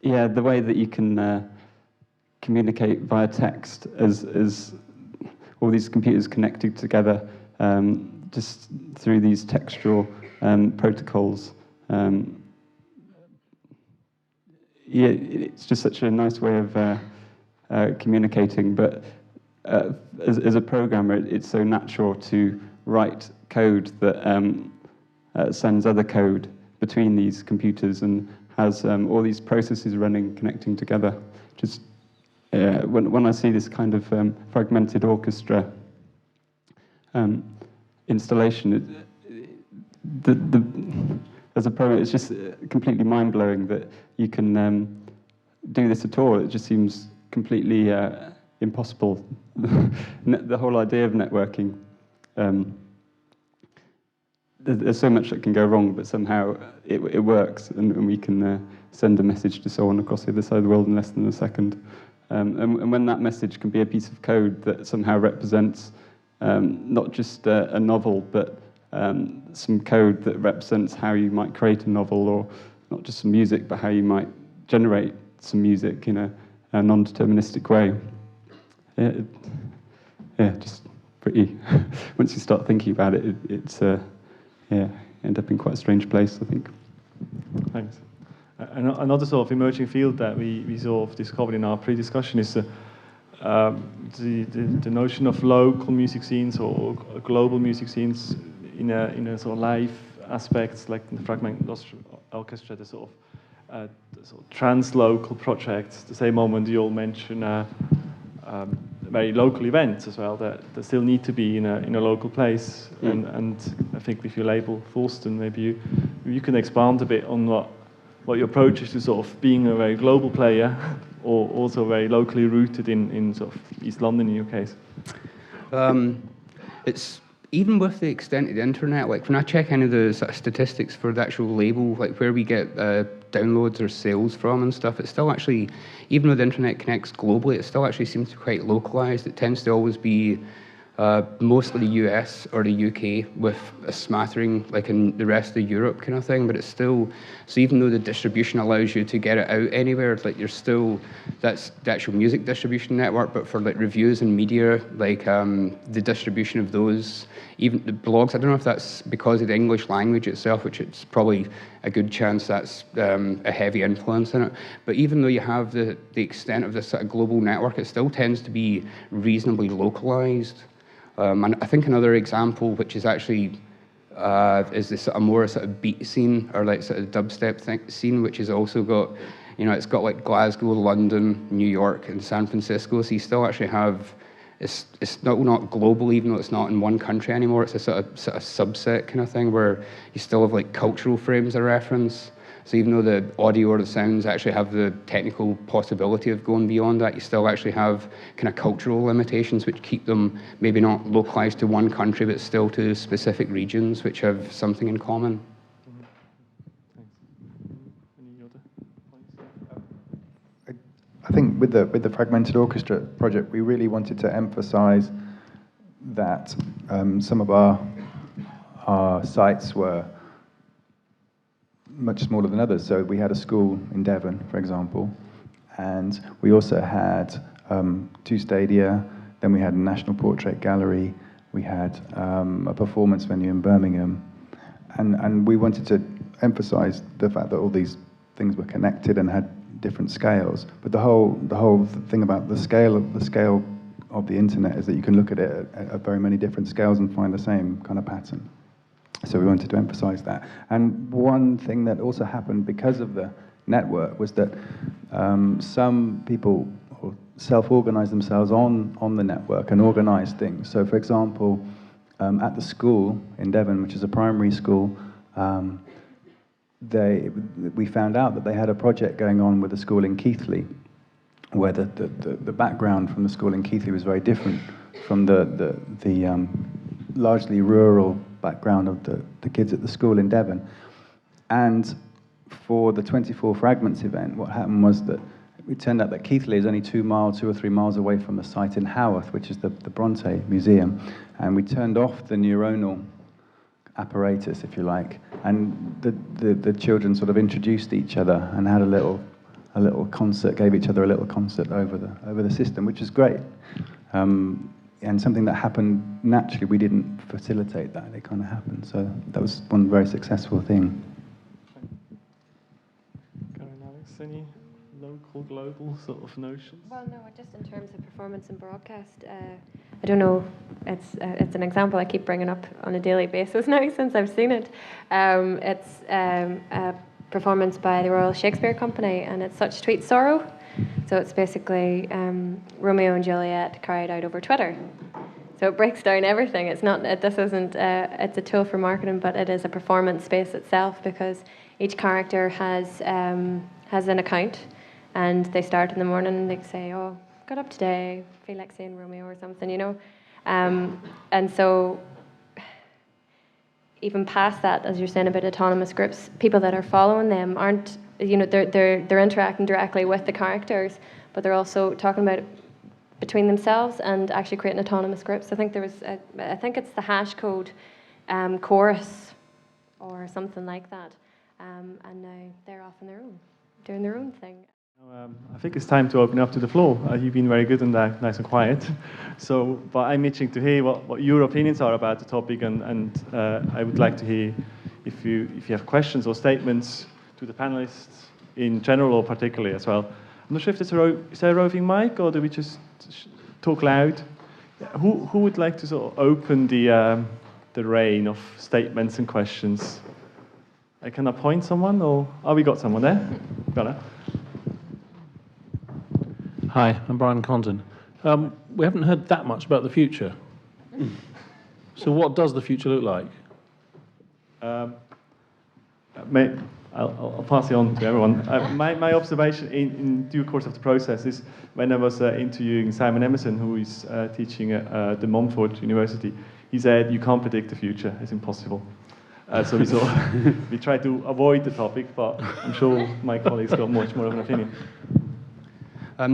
the way that you can communicate via text as all these computers connected together, just through these textual protocols. It's just such a nice way of communicating. But as a programmer, it's so natural to write code that sends other code between these computers and has all these processes running, connecting together. Just when I see this kind of fragmented orchestra installation, as a programmer, it's just completely mind-blowing that you can do this at all. It just seems completely impossible. The whole idea of networking, there's so much that can go wrong, but somehow it works, and we can send a message to someone across the other side of the world in less than a second. And when that message can be a piece of code that somehow represents not just a novel, but some code that represents how you might create a novel, or not just some music, but how you might generate some music in a non-deterministic way. Just pretty. Once you start thinking about it, it's end up in quite a strange place, I think. Thanks. Another sort of emerging field that we sort of discovered in our pre-discussion is the notion of local music scenes or global music scenes in a sort of live aspects, like in the Fragment Orchestra, the sort of trans-local projects. The same moment you all mention very local events as well that still need to be in a local place. And I think with your label Thorsten, maybe you can expand a bit on what your approach is to sort of being a very global player, or also very locally rooted in sort of East London in your case. It's even with the extent of the internet, like when I check any of the sort of statistics for the actual label, like where we get downloads or sales from and stuff, it's still actually, even though the internet connects globally, it still actually seems to be quite localized. It tends to always be mostly the US or the UK, with a smattering like in the rest of Europe kind of thing, but it's still, so even though the distribution allows you to get it out anywhere, like you're still, that's the actual music distribution network, but for like reviews and media, like the distribution of those, even the blogs, I don't know if that's because of the English language itself, which it's probably a good chance that's a heavy influence in it, but even though you have the extent of this sort of global network, it still tends to be reasonably localized. And I think another example, which is actually is this sort of more sort of beat scene, or like sort of dubstep scene, which has also got, it's got like Glasgow, London, New York, and San Francisco. So you still actually have, it's not global, even though it's not in one country anymore. It's a sort of subset kind of thing where you still have like cultural frames of reference. So even though the audio or the sounds actually have the technical possibility of going beyond that, you still actually have kind of cultural limitations which keep them maybe not localized to one country, but still to specific regions which have something in common. I think with the Fragmented Orchestra project, we really wanted to emphasize that some of our sites were much smaller than others. So we had a school in Devon, for example, and we also had 2 stadia, then we had a National Portrait Gallery, we had a performance venue in Birmingham, and we wanted to emphasize the fact that all these things were connected and had different scales. But the whole thing about the scale of the internet is that you can look at it at very many different scales and find the same kind of pattern. So we wanted to emphasize that. And one thing that also happened because of the network was that some people self-organized themselves on the network and organized things. So for example, at the school in Devon, which is a primary school, we found out that they had a project going on with a school in Keighley, where the background from the school in Keighley was very different from the largely rural background of the kids at the school in Devon. And for the 24 Fragments event, what happened was that it turned out that Keighley is only 2 or 3 miles away from the site in Haworth, which is the Bronte Museum. And we turned off the neuronal apparatus, if you like, and the children sort of introduced each other and had a little concert, gave each other a little concert over the system, which is great. And something that happened naturally, we didn't facilitate that, it kind of happened. So that was one very successful thing. Karen, Alex, any local, global sort of notions? Well, no, just in terms of performance and broadcast, I don't know, it's an example I keep bringing up on a daily basis now since I've seen it. It's a performance by the Royal Shakespeare Company, and it's Such Sweet Sorrow. So it's basically Romeo and Juliet carried out over Twitter. So it breaks down everything. It's not. This isn't. It's a tool for marketing, but it is a performance space itself, because each character has an account, and they start in the morning and they say, "Oh, got up today, feel like saying Romeo or something," And so even past that, as you're saying about autonomous groups, people that are following them aren't. They're interacting directly with the characters, but they're also talking about between themselves and actually creating autonomous groups. I think there was, I think it's the hash code chorus or something like that, and now they're off on their own, doing their own thing. I think it's time to open up to the floor. You've been very good on that, nice and quiet. So, but I'm itching to hear what your opinions are about the topic, and I would like to hear if you have questions or statements to the panelists in general or particularly as well. I'm not sure if is there a roving mic, or do we just talk loud? Who would like to sort of open the reign of statements and questions? Can I point someone, or we got someone there? Got it. Hi, I'm Brian Condon. We haven't heard that much about the future. So what does the future look like? I'll pass it on to everyone. My observation in due course of the process is when I was interviewing Simon Emerson, who is teaching at the Montfort University, he said, you can't predict the future, it's impossible. So we try to avoid the topic, but I'm sure my colleagues got much more of an opinion.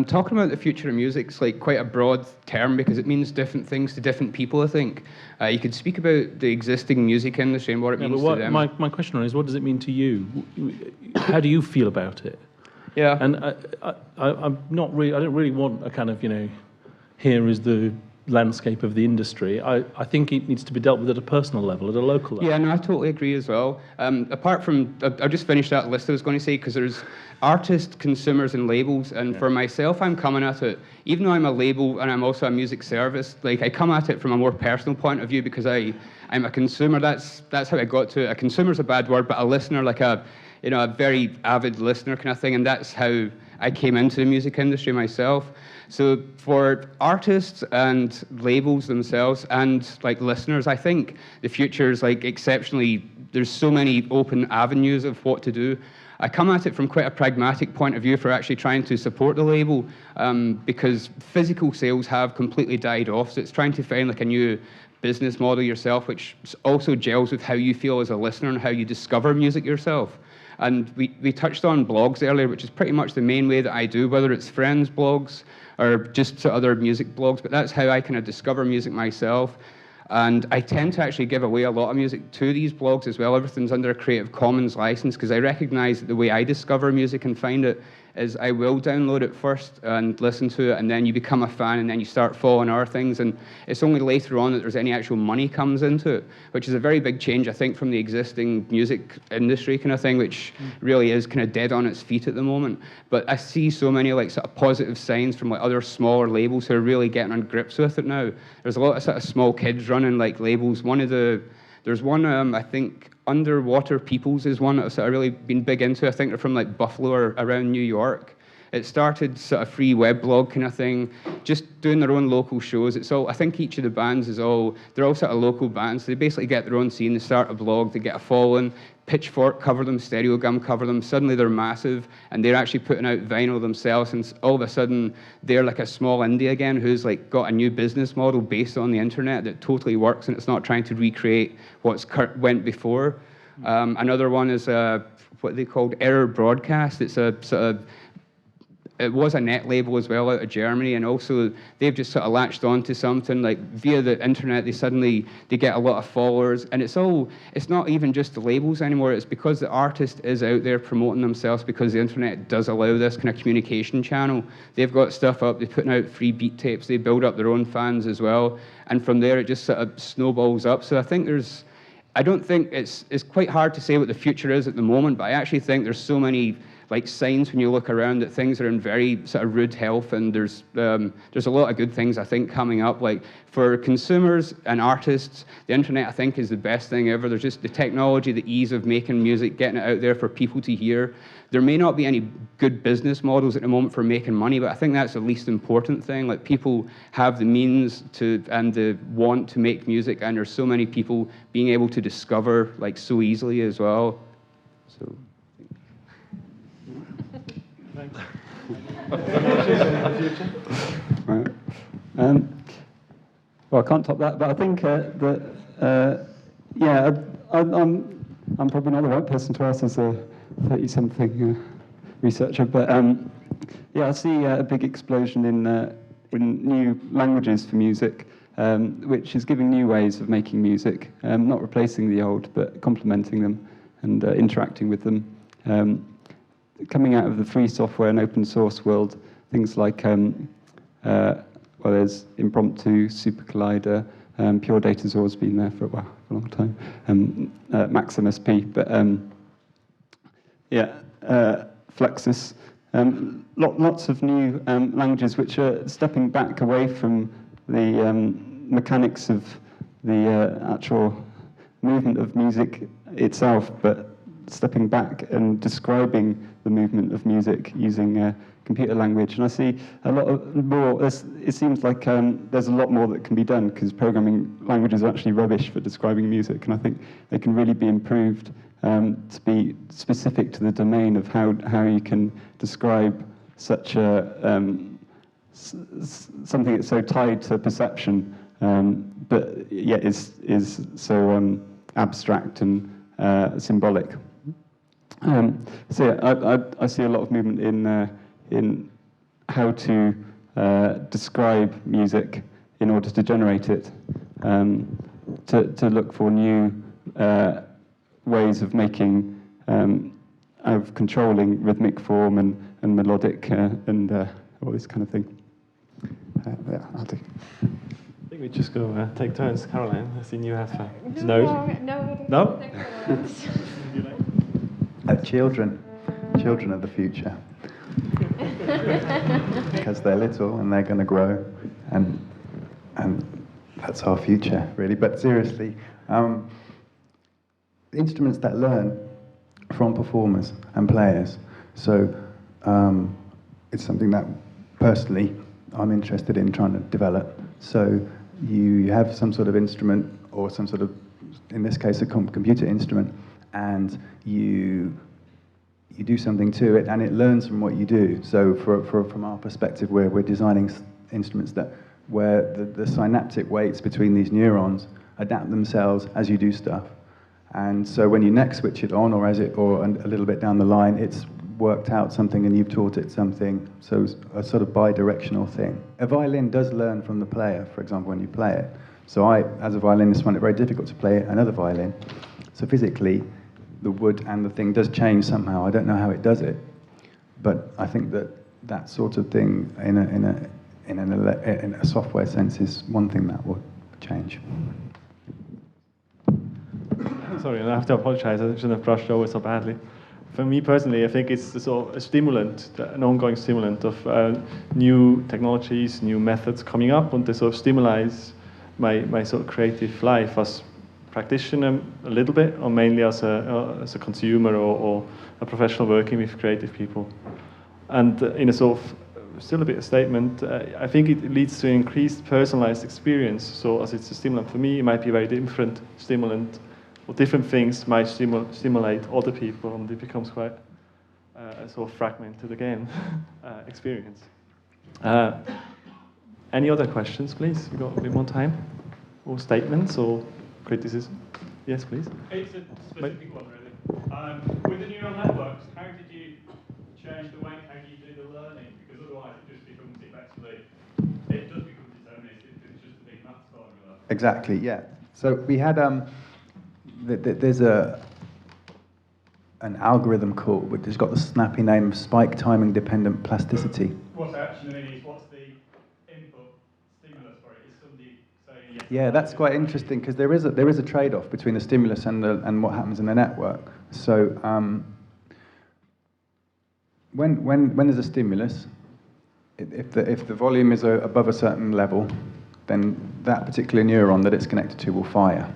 Talking about the future of music is like quite a broad term because it means different things to different people, I think. You could speak about the existing music industry and what it means to them. My question is, what does it mean to you? How do you feel about it? Yeah. And I'm not really, I don't really want a kind of, here is the landscape of the industry. I think it needs to be dealt with at a personal level, at a local level. Yeah, no, I totally agree as well. Apart from, I'll just finish that list I was going to say, because there's artists, consumers, and labels. And for myself, I'm coming at it, even though I'm a label and I'm also a music service, like I come at it from a more personal point of view because I'm a consumer. That's how I got to it. A consumer's a bad word, but a listener, like a very avid listener kind of thing. And that's how I came into the music industry myself. So for artists and labels themselves and like listeners, I think the future is like exceptionally, there's so many open avenues of what to do. I come at it from quite a pragmatic point of view for actually trying to support the label because physical sales have completely died off. So it's trying to find like a new business model yourself, which also gels with how you feel as a listener and how you discover music yourself. And we touched on blogs earlier, which is pretty much the main way that I do, whether it's friends' blogs or just other music blogs, but that's how I kind of discover music myself. And I tend to actually give away a lot of music to these blogs as well. Everything's under a Creative Commons license because I recognize that the way I discover music and find it is I will download it first and listen to it, and then you become a fan, and then you start following our things, and it's only later on that there's any actual money comes into it, which is a very big change, I think, from the existing music industry kind of thing, which really is kind of dead on its feet at the moment. But I see so many like sort of positive signs from like other smaller labels who are really getting on grips with it now. There's a lot of sort of small kids running like labels. There's one, I think, Underwater Peoples is one that I've sort of really been big into. I think they're from like Buffalo or around New York. It started sort of free web blog kind of thing, just doing their own local shows. It's all, I think each of the bands they're all sort of local bands. They basically get their own scene, they start a blog, they get a following, Pitchfork cover them, Stereo Gum cover them, suddenly they're massive, and they're actually putting out vinyl themselves, and all of a sudden they're like a small indie again who's like got a new business model based on the internet that totally works, and it's not trying to recreate what's went before. Another one is what they called Error Broadcast. It's a sort of, it was a net label as well out of Germany, and also they've just sort of latched on to something like via the internet. They get a lot of followers, and it's not even just the labels anymore. It's because the artist is out there promoting themselves, because the internet does allow this kind of communication channel. They've got stuff up, they're putting out free beat tapes, they build up their own fans as well, and from there it just sort of snowballs up. So I think I don't think it's quite hard to say what the future is at the moment, but I actually think there's so many like signs when you look around that things are in very sort of rude health, and there's a lot of good things I think coming up. Like for consumers and artists, the internet I think is the best thing ever. There's just the technology, the ease of making music, getting it out there for people to hear. There may not be any good business models at the moment for making money, but I think that's the least important thing. Like people have the means to and the want to make music, and there's so many people being able to discover like so easily as well. So. Right. Well, I can't top that, but I think I'm probably not the right person to ask as a 30-something researcher, but I see a big explosion with new languages for music, which is giving new ways of making music, not replacing the old, but complementing them and interacting with them. Coming out of the free software and open source world, things like, well, there's Impromptu, Super Collider, Pure Data's always been there for a long time, Maximus P, but yeah, Fluxus. Lots of new languages which are stepping back away from the mechanics of the actual movement of music itself, but stepping back and describing the movement of music using computer language. And I see a lot more, it seems like there's a lot more that can be done, because programming languages are actually rubbish for describing music, and I think they can really be improved to be specific to the domain of how you can describe such a something that's so tied to perception, but yet is so abstract and symbolic. So yeah, I see a lot of movement in how to describe music in order to generate it, to look for new ways of making, of controlling rhythmic form and melodic and all this kind of thing. Yeah, I'll do. I think we just go take turns. Caroline, I see you have No? Children of the future. Because they're little and they're going to grow, and that's our future, really. But seriously, instruments that learn from performers and players. So it's something that personally I'm interested in trying to develop. So you have some sort of instrument, or some sort of, in this case, a computer instrument, and you do something to it, and it learns from what you do. So from our perspective, we're designing instruments where the synaptic weights between these neurons adapt themselves as you do stuff. And so when you next switch it on, or a little bit down the line, it's worked out something and you've taught it something. So it's a sort of bi-directional thing. A violin does learn from the player, for example, when you play it. So I, as a violinist, find it very difficult to play another violin. So physically, the wood and the thing does change somehow. I don't know how it does it, but I think that sort of thing in a software sense is one thing that would change. Sorry, I have to apologize. I shouldn't have brushed over so badly. For me personally, I think it's sort of a stimulant, an ongoing stimulant of new technologies, new methods coming up, and they sort of stimulate my sort of creative life as practitioner a little bit, or mainly as a consumer or a professional working with creative people. And in a sort of still a bit of statement, I think it leads to increased personalized experience. So as it's a stimulant for me, it might be a very different stimulant, or different things might stimulate other people, and it becomes quite a sort of fragmented again experience. Any other questions, please? We've got a bit more time, or statements, or criticism. Yes, please. It's a specific one, really. With the neural networks, how did you change the way how you do the learning? Because otherwise it just becomes effectively, it does become deterministic. It's just a big maths formula. Exactly, yeah. So we had, there's an algorithm called, which has got the snappy name of spike timing dependent plasticity. What's actually mean is, what's the input stimulus for it? Is somebody saying yes? Yeah, that's quite interesting, because there is a trade-off between the stimulus and what happens in the network. So when there's a stimulus, if the volume is above a certain level, then that particular neuron that it's connected to will fire.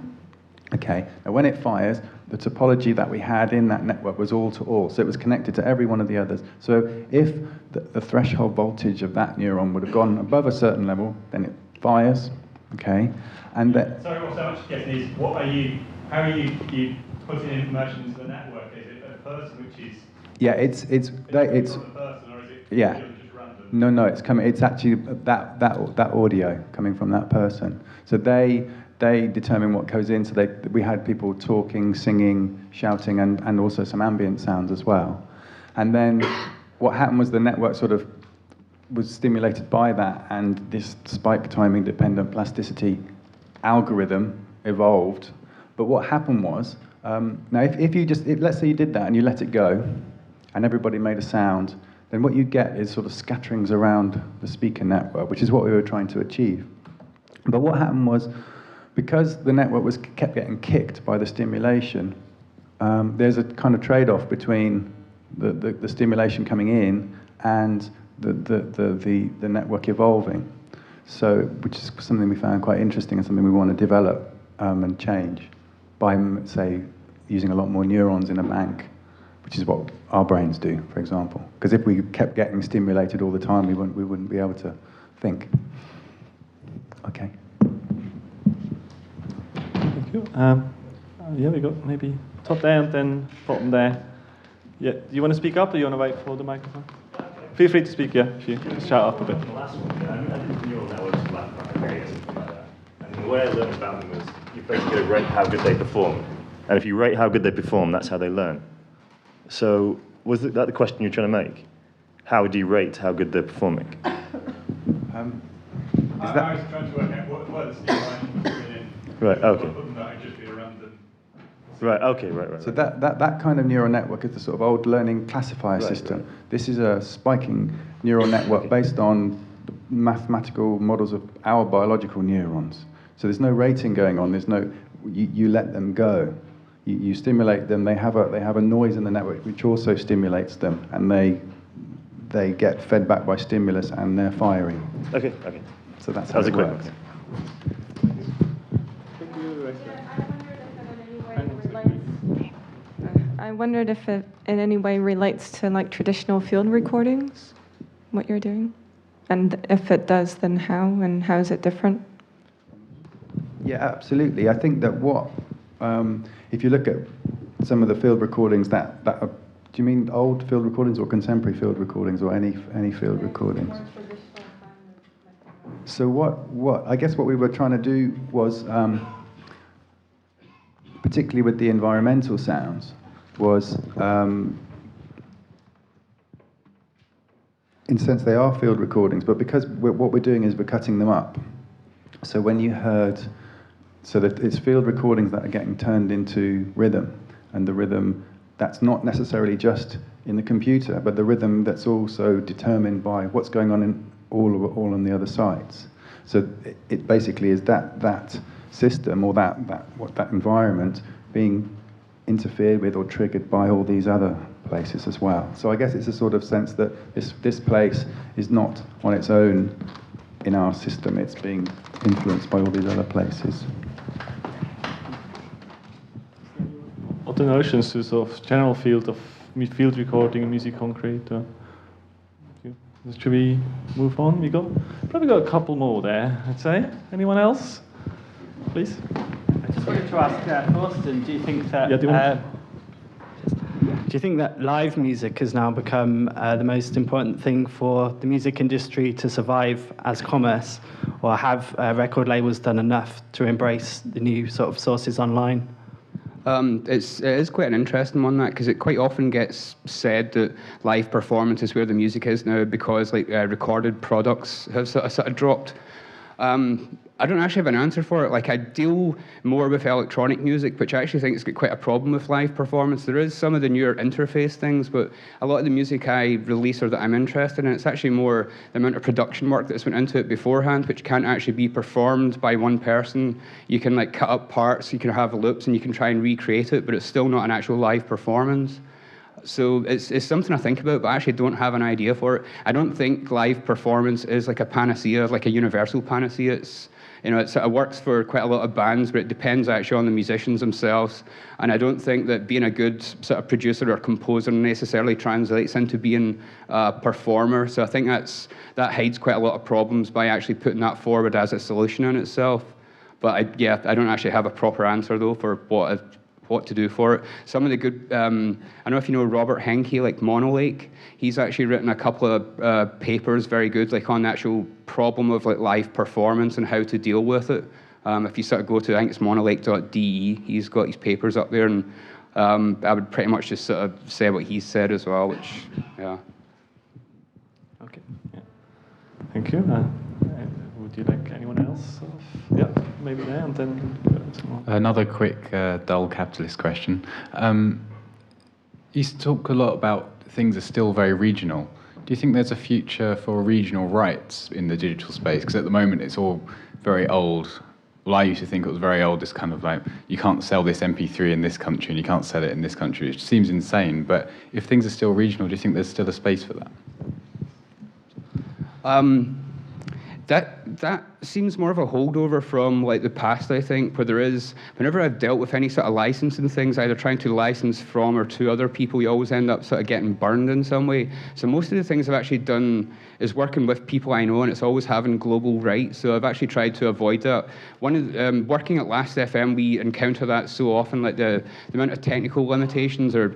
Okay. Now when it fires, the topology that we had in that network was all to all, so it was connected to every one of the others. So if the threshold voltage of that neuron would have gone above a certain level, then it fires. Okay. And that. Sorry, what I'm actually getting is, how are you putting information into the network? Is it a person which is? Yeah, it's from a person, or is it yeah. just random? No, it's coming. It's actually that audio coming from that person. So they determine what goes in. So we had people talking, singing, shouting, and also some ambient sounds as well. And then what happened was the network sort of was stimulated by that, and this spike timing dependent plasticity algorithm evolved. But what happened was, now if you just, let's say you did that and you let it go, and everybody made a sound, then what you get is sort of scatterings around the speaker network, which is what we were trying to achieve. But what happened was, because the network kept getting kicked by the stimulation, there's a kind of trade-off between the stimulation coming in and the network evolving. So, which is something we found quite interesting and something we want to develop and change by, say, using a lot more neurons in a bank, which is what our brains do, for example. Because if we kept getting stimulated all the time, we wouldn't be able to think. Okay. Thank you. Yeah, we got maybe top there and then bottom there. Yeah, do you want to speak up, or do you want to wait for the microphone? Feel free to speak, yeah, if you just shout up a bit. The last one, yeah, I did neural networks for like or something like that. And the way I learned about them was you basically rate how good they perform. And if you rate how good they perform, that's how they learn. So was that the question you're trying to make? How do you rate how good they're performing? Is that... I was trying to work out what the stimulation was in. Right, okay. Wouldn't that just be a random... Right, okay, right. So that kind of neural network is the sort of old learning classifier system. Right. This is a spiking neural network based on the mathematical models of our biological neurons. So there's no rating going on. There's no, you let them go. You stimulate them. They have a noise in the network which also stimulates them, and they get fed back by stimulus and they're firing. Okay. So that's That how was it a quick works. one. I wondered if it in any way relates to like traditional field recordings, what you're doing, and if it does, then how, and how is it different? Yeah, absolutely. I think that if you look at some of the field recordings that are, do you mean old field recordings or contemporary field recordings or any field recordings? So I guess what we were trying to do was, particularly with the environmental sounds, was, in a sense they are field recordings, but because what we're doing is we're cutting them up. So when you heard, so that it's field recordings that are getting turned into rhythm, and the rhythm that's not necessarily just in the computer, but the rhythm that's also determined by what's going on in all on the other sides. So it basically is that system or that environment being interfered with or triggered by all these other places as well. So I guess it's a sort of sense that this place is not on its own in our system, it's being influenced by all these other places. Other notions to sort of general field of field recording and music concrete? Should we move on? Probably got a couple more there, I'd say. Anyone else? Please. I just wanted to ask Thorsten, do you think that do you think that live music has now become the most important thing for the music industry to survive as commerce, or have record labels done enough to embrace the new sort of sources online? It is quite an interesting one, that, because it quite often gets said that live performance is where the music is now because recorded products have sort of dropped. I don't actually have an answer for it. Like, I deal more with electronic music, which I actually think has got quite a problem with live performance. There is some of the newer interface things, but a lot of the music I release or that I'm interested in, it's actually more the amount of production work that's went into it beforehand, which can't actually be performed by one person. You can like cut up parts, you can have loops, and you can try and recreate it, but it's still not an actual live performance. So it's something I think about, but I actually don't have an idea for it. I don't think live performance is like a panacea, like a universal panacea. It sort of works for quite a lot of bands, but it depends actually on the musicians themselves. And I don't think that being a good sort of producer or composer necessarily translates into being a performer. So I think that hides quite a lot of problems by actually putting that forward as a solution in itself. But I don't actually have a proper answer though for what to do for it. Some of the good, I don't know if you know Robert Henke, like Monolake. He's actually written a couple of papers, very good, like on the actual problem of like live performance and how to deal with it. If you sort of go to, I think it's monolake.de, he's got his papers up there, and I would pretty much just sort of say what he said as well, which, yeah. Okay. Yeah. Thank you. Would you like anyone else? Yeah, maybe there, and then... Another quick, dull capitalist question. You talk a lot about things are still very regional. Do you think there's a future for regional rights in the digital space? Because at the moment it's all very old. Well, I used to think it was very old, this kind of like, you can't sell this MP3 in this country and you can't sell it in this country. It seems insane, but if things are still regional, do you think there's still a space for that? That seems more of a holdover from like the past, I think, where there is, whenever I've dealt with any sort of licensing things, either trying to license from or to other people, you always end up sort of getting burned in some way. So most of the things I've actually done is working with people I know, and it's always having global rights. So I've actually tried to avoid that. Working at Last FM, we encounter that so often, like the amount of technical limitations or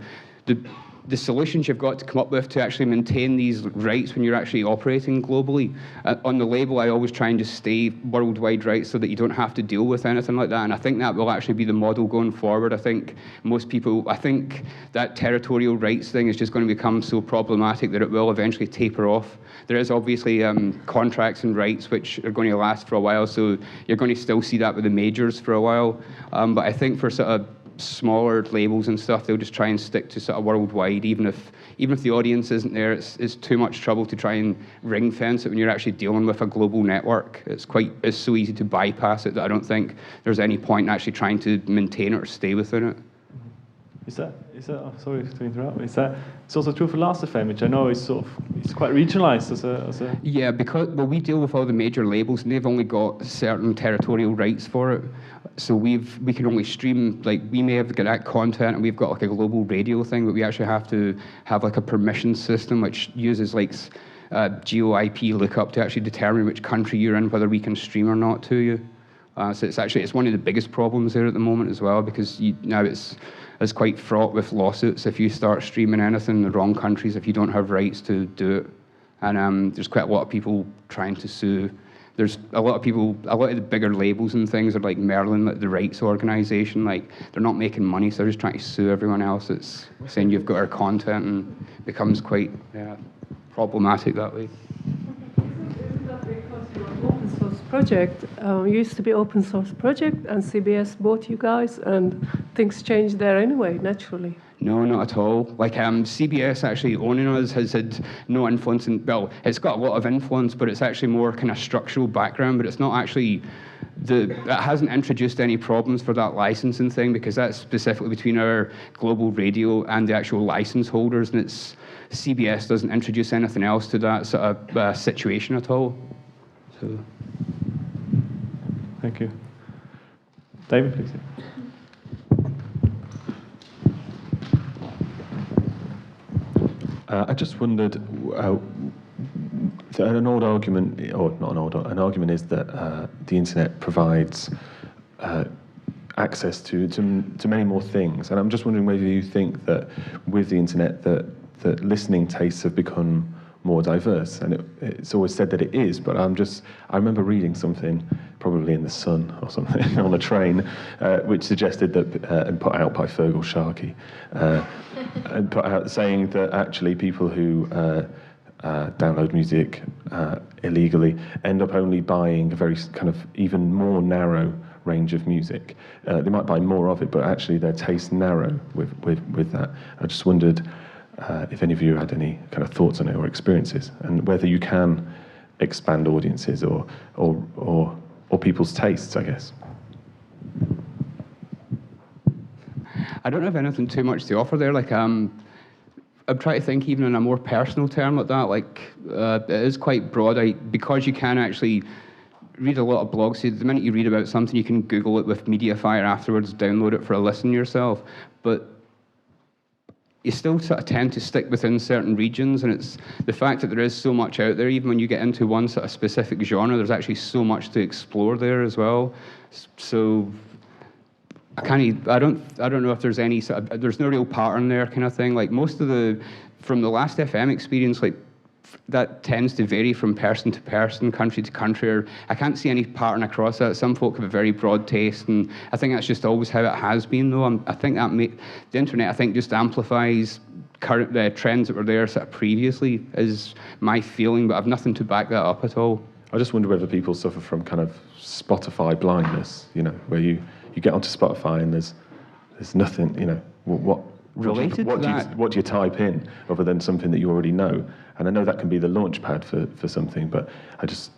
the solutions you've got to come up with to actually maintain these rights when you're actually operating globally. On the label, I always try and just stay worldwide rights so that you don't have to deal with anything like that, and I think that will actually be the model going forward. I think that territorial rights thing is just going to become so problematic that it will eventually taper off. There is obviously contracts and rights which are going to last for a while, so you're going to still see that with the majors for a while, but I think for sort of smaller labels and stuff, they'll just try and stick to sort of worldwide, even if the audience isn't there. It's too much trouble to try and ring fence it when you're actually dealing with a global network. It's so easy to bypass it that I don't think there's any point in actually trying to maintain it or stay within it. Is that sorry to interrupt. It's also true for Last.fm, which I know is it's quite regionalized as a Yeah, because we deal with all the major labels and they've only got certain territorial rights for it. So we can only stream, like, we may have got that content and we've got like a global radio thing, but we actually have to have like a permission system which uses like geo-IP lookup to actually determine which country you're in, whether we can stream or not to you. So it's one of the biggest problems there at the moment as well, because now it's quite fraught with lawsuits if you start streaming anything in the wrong countries if you don't have rights to do it. And there's quite a lot of people trying to sue. There's a lot of the bigger labels and things are like Merlin, like the rights organization, like they're not making money, so they're just trying to sue everyone else that's saying you've got our content, and it becomes quite problematic that way. Isn't that because you're an open source project? You used to be open source project and CBS bought you guys and things changed there anyway, naturally. No, not at all. Like CBS actually owning us has had no influence well, it's got a lot of influence, but it's actually more kind of structural background, but it's not actually, it hasn't introduced any problems for that licensing thing, because that's specifically between our global radio and the actual license holders, and CBS doesn't introduce anything else to that sort of situation at all. So. Thank you. David, please. I just wondered, an old argument, or not an argument is that the internet provides access to many more things, and I'm just wondering whether you think that with the internet that listening tastes have become more diverse, and it's always said that it is, but I remember reading something, probably in The Sun or something, on a train, which suggested that, and put out by Fergal Sharkey, and put out saying that actually people who download music illegally end up only buying a very kind of even more narrow range of music. They might buy more of it, but actually their tastes narrow with that. I just wondered if any of you had any kind of thoughts on it or experiences, and whether you can expand audiences or people's tastes, I guess. I don't have anything too much to offer there. Like, I'm trying to think even in a more personal term like that. Like, it is quite broad. Because you can actually read a lot of blogs. So the minute you read about something, you can Google it with MediaFire afterwards, download it for a listen yourself. But you still sort of tend to stick within certain regions, and it's the fact that there is so much out there. Even when you get into one sort of specific genre, there's actually so much to explore there as well. So I don't know if there's any sort of, there's no real pattern there kind of thing. Like most of from the Last FM experience, like that tends to vary from person to person, country to country. Or I can't see any pattern across that. Some folk have a very broad taste, and I think that's just always how it has been, though. I think that the internet, I think, just amplifies current trends that were there sort of previously, is my feeling, but I've nothing to back that up at all. I just wonder whether people suffer from kind of Spotify blindness, where you get onto Spotify and there's nothing, what do you type in other than something that you already know? And I know that can be the launch pad for something, but I just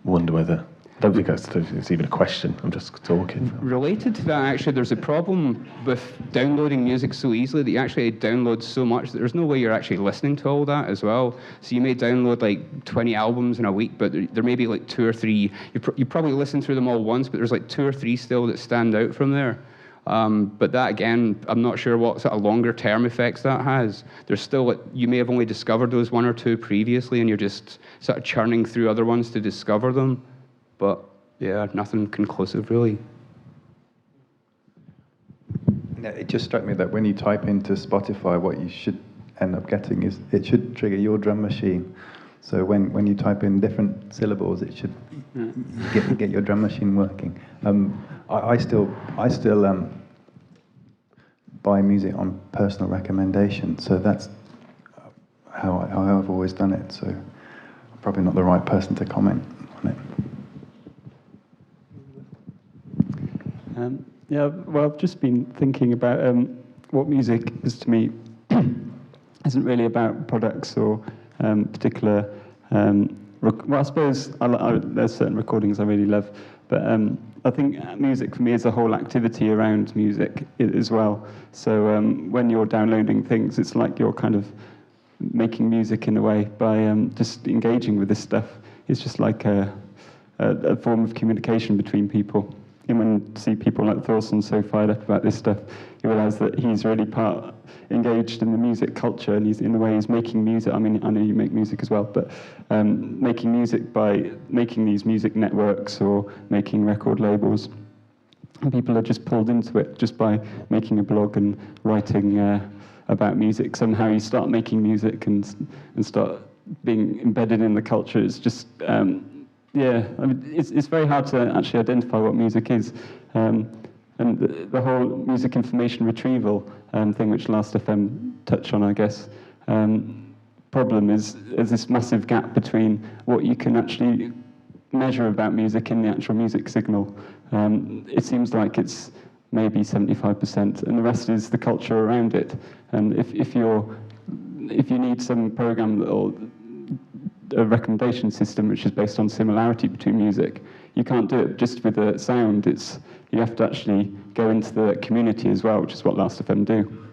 wonder whether. I don't think it's even a question. I'm just talking. Related to that, actually, there's a problem with downloading music so easily that you actually download so much that there's no way you're actually listening to all that as well. So you may download like 20 albums in a week, but there may be like 2 or 3. You probably listen through them all once, but there's like 2 or 3 still that stand out from there. But that, again, I'm not sure what sort of longer term effects that has. There's still, you may have only discovered those 1 or 2 previously, and you're just sort of churning through other ones to discover them. But yeah, nothing conclusive really. It just struck me that when you type into Spotify, what you should end up getting is it should trigger your drum machine. So when you type in different syllables, it should get your drum machine working. I still buy music on personal recommendation, so that's how I've always done it. So I'm probably not the right person to comment on it. Yeah, well, I've just been thinking about what music is to me isn't really about products or particular. Well, I suppose there's certain recordings I really love, but I think music for me is a whole activity around music as well. So when you're downloading things, it's like you're kind of making music in a way by just engaging with this stuff. It's just like a form of communication between people. And when you see people like Thorsten so fired up about this stuff, you realise that he's really engaged in the music culture, and he's in the way he's making music. I mean, I know you make music as well, but making music by making these music networks or making record labels. And people are just pulled into it just by making a blog and writing about music. Somehow you start making music and start being embedded in the culture. It's just... yeah, I mean, it's very hard to actually identify what music is. And the whole music information retrieval thing, which Last FM touched on, I guess, problem is there's this massive gap between what you can actually measure about music and the actual music signal. It seems like it's maybe 75%, and the rest is the culture around it. And if you need some program or a recommendation system which is based on similarity between music, you can't do it just with the sound. You have to actually go into the community as well, which is what Last FM do.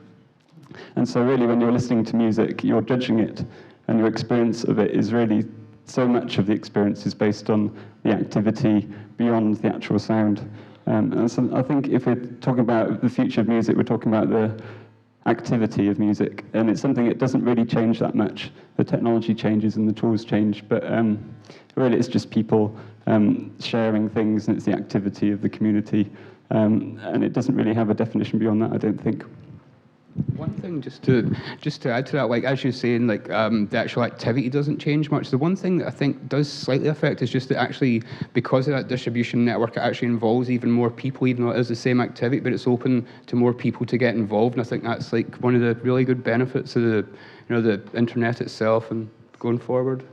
And so really when you're listening to music, you're judging it, and your experience of it is really, so much of the experience is based on the activity beyond the actual sound. And so I think if we're talking about the future of music, we're talking about the activity of music, and it's something that doesn't really change that much. The technology changes and the tools change, but really it's just people sharing things, and it's the activity of the community, and it doesn't really have a definition beyond that, I don't think. One thing just to add to that, like as you're saying, like the actual activity doesn't change much. The one thing that I think does slightly affect is just that actually, because of that distribution network, it actually involves even more people, even though it is the same activity, but it's open to more people to get involved. And I think that's like one of the really good benefits of the internet itself and going forward.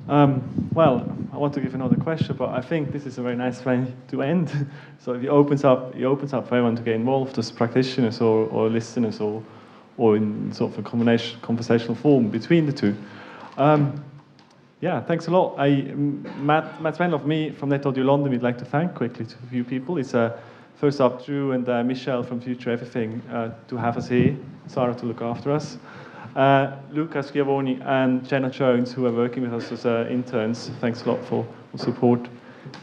Well, I want to give another question, but I think this is a very nice way to end. So it opens up for everyone to get involved as practitioners or listeners or in sort of a conversational form between the two. Yeah, thanks a lot. Matt Svenloff, from Net Audio London, we'd like to thank quickly to a few people. It's first up Drew and Michelle from FutureEverything to have us here, Sarah to look after us. Lucas Schiavoni and Jenna Jones, who are working with us as interns. Thanks a lot for support.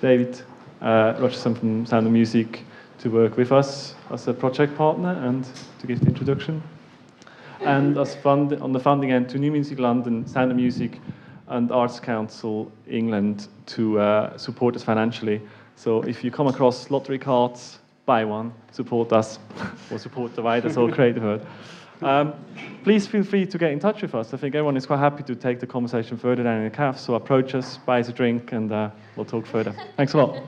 David Rogerson from Sound of Music to work with us as a project partner and to give the introduction. And as on the funding end to New Music London, Sound of Music and Arts Council England to support us financially. So if you come across lottery cards, buy one, support us, or support the Writers or Creative Herd. Please feel free to get in touch with us. I think everyone is quite happy to take the conversation further down in the cafe, so approach us, buy us a drink, and we'll talk further. Thanks a lot.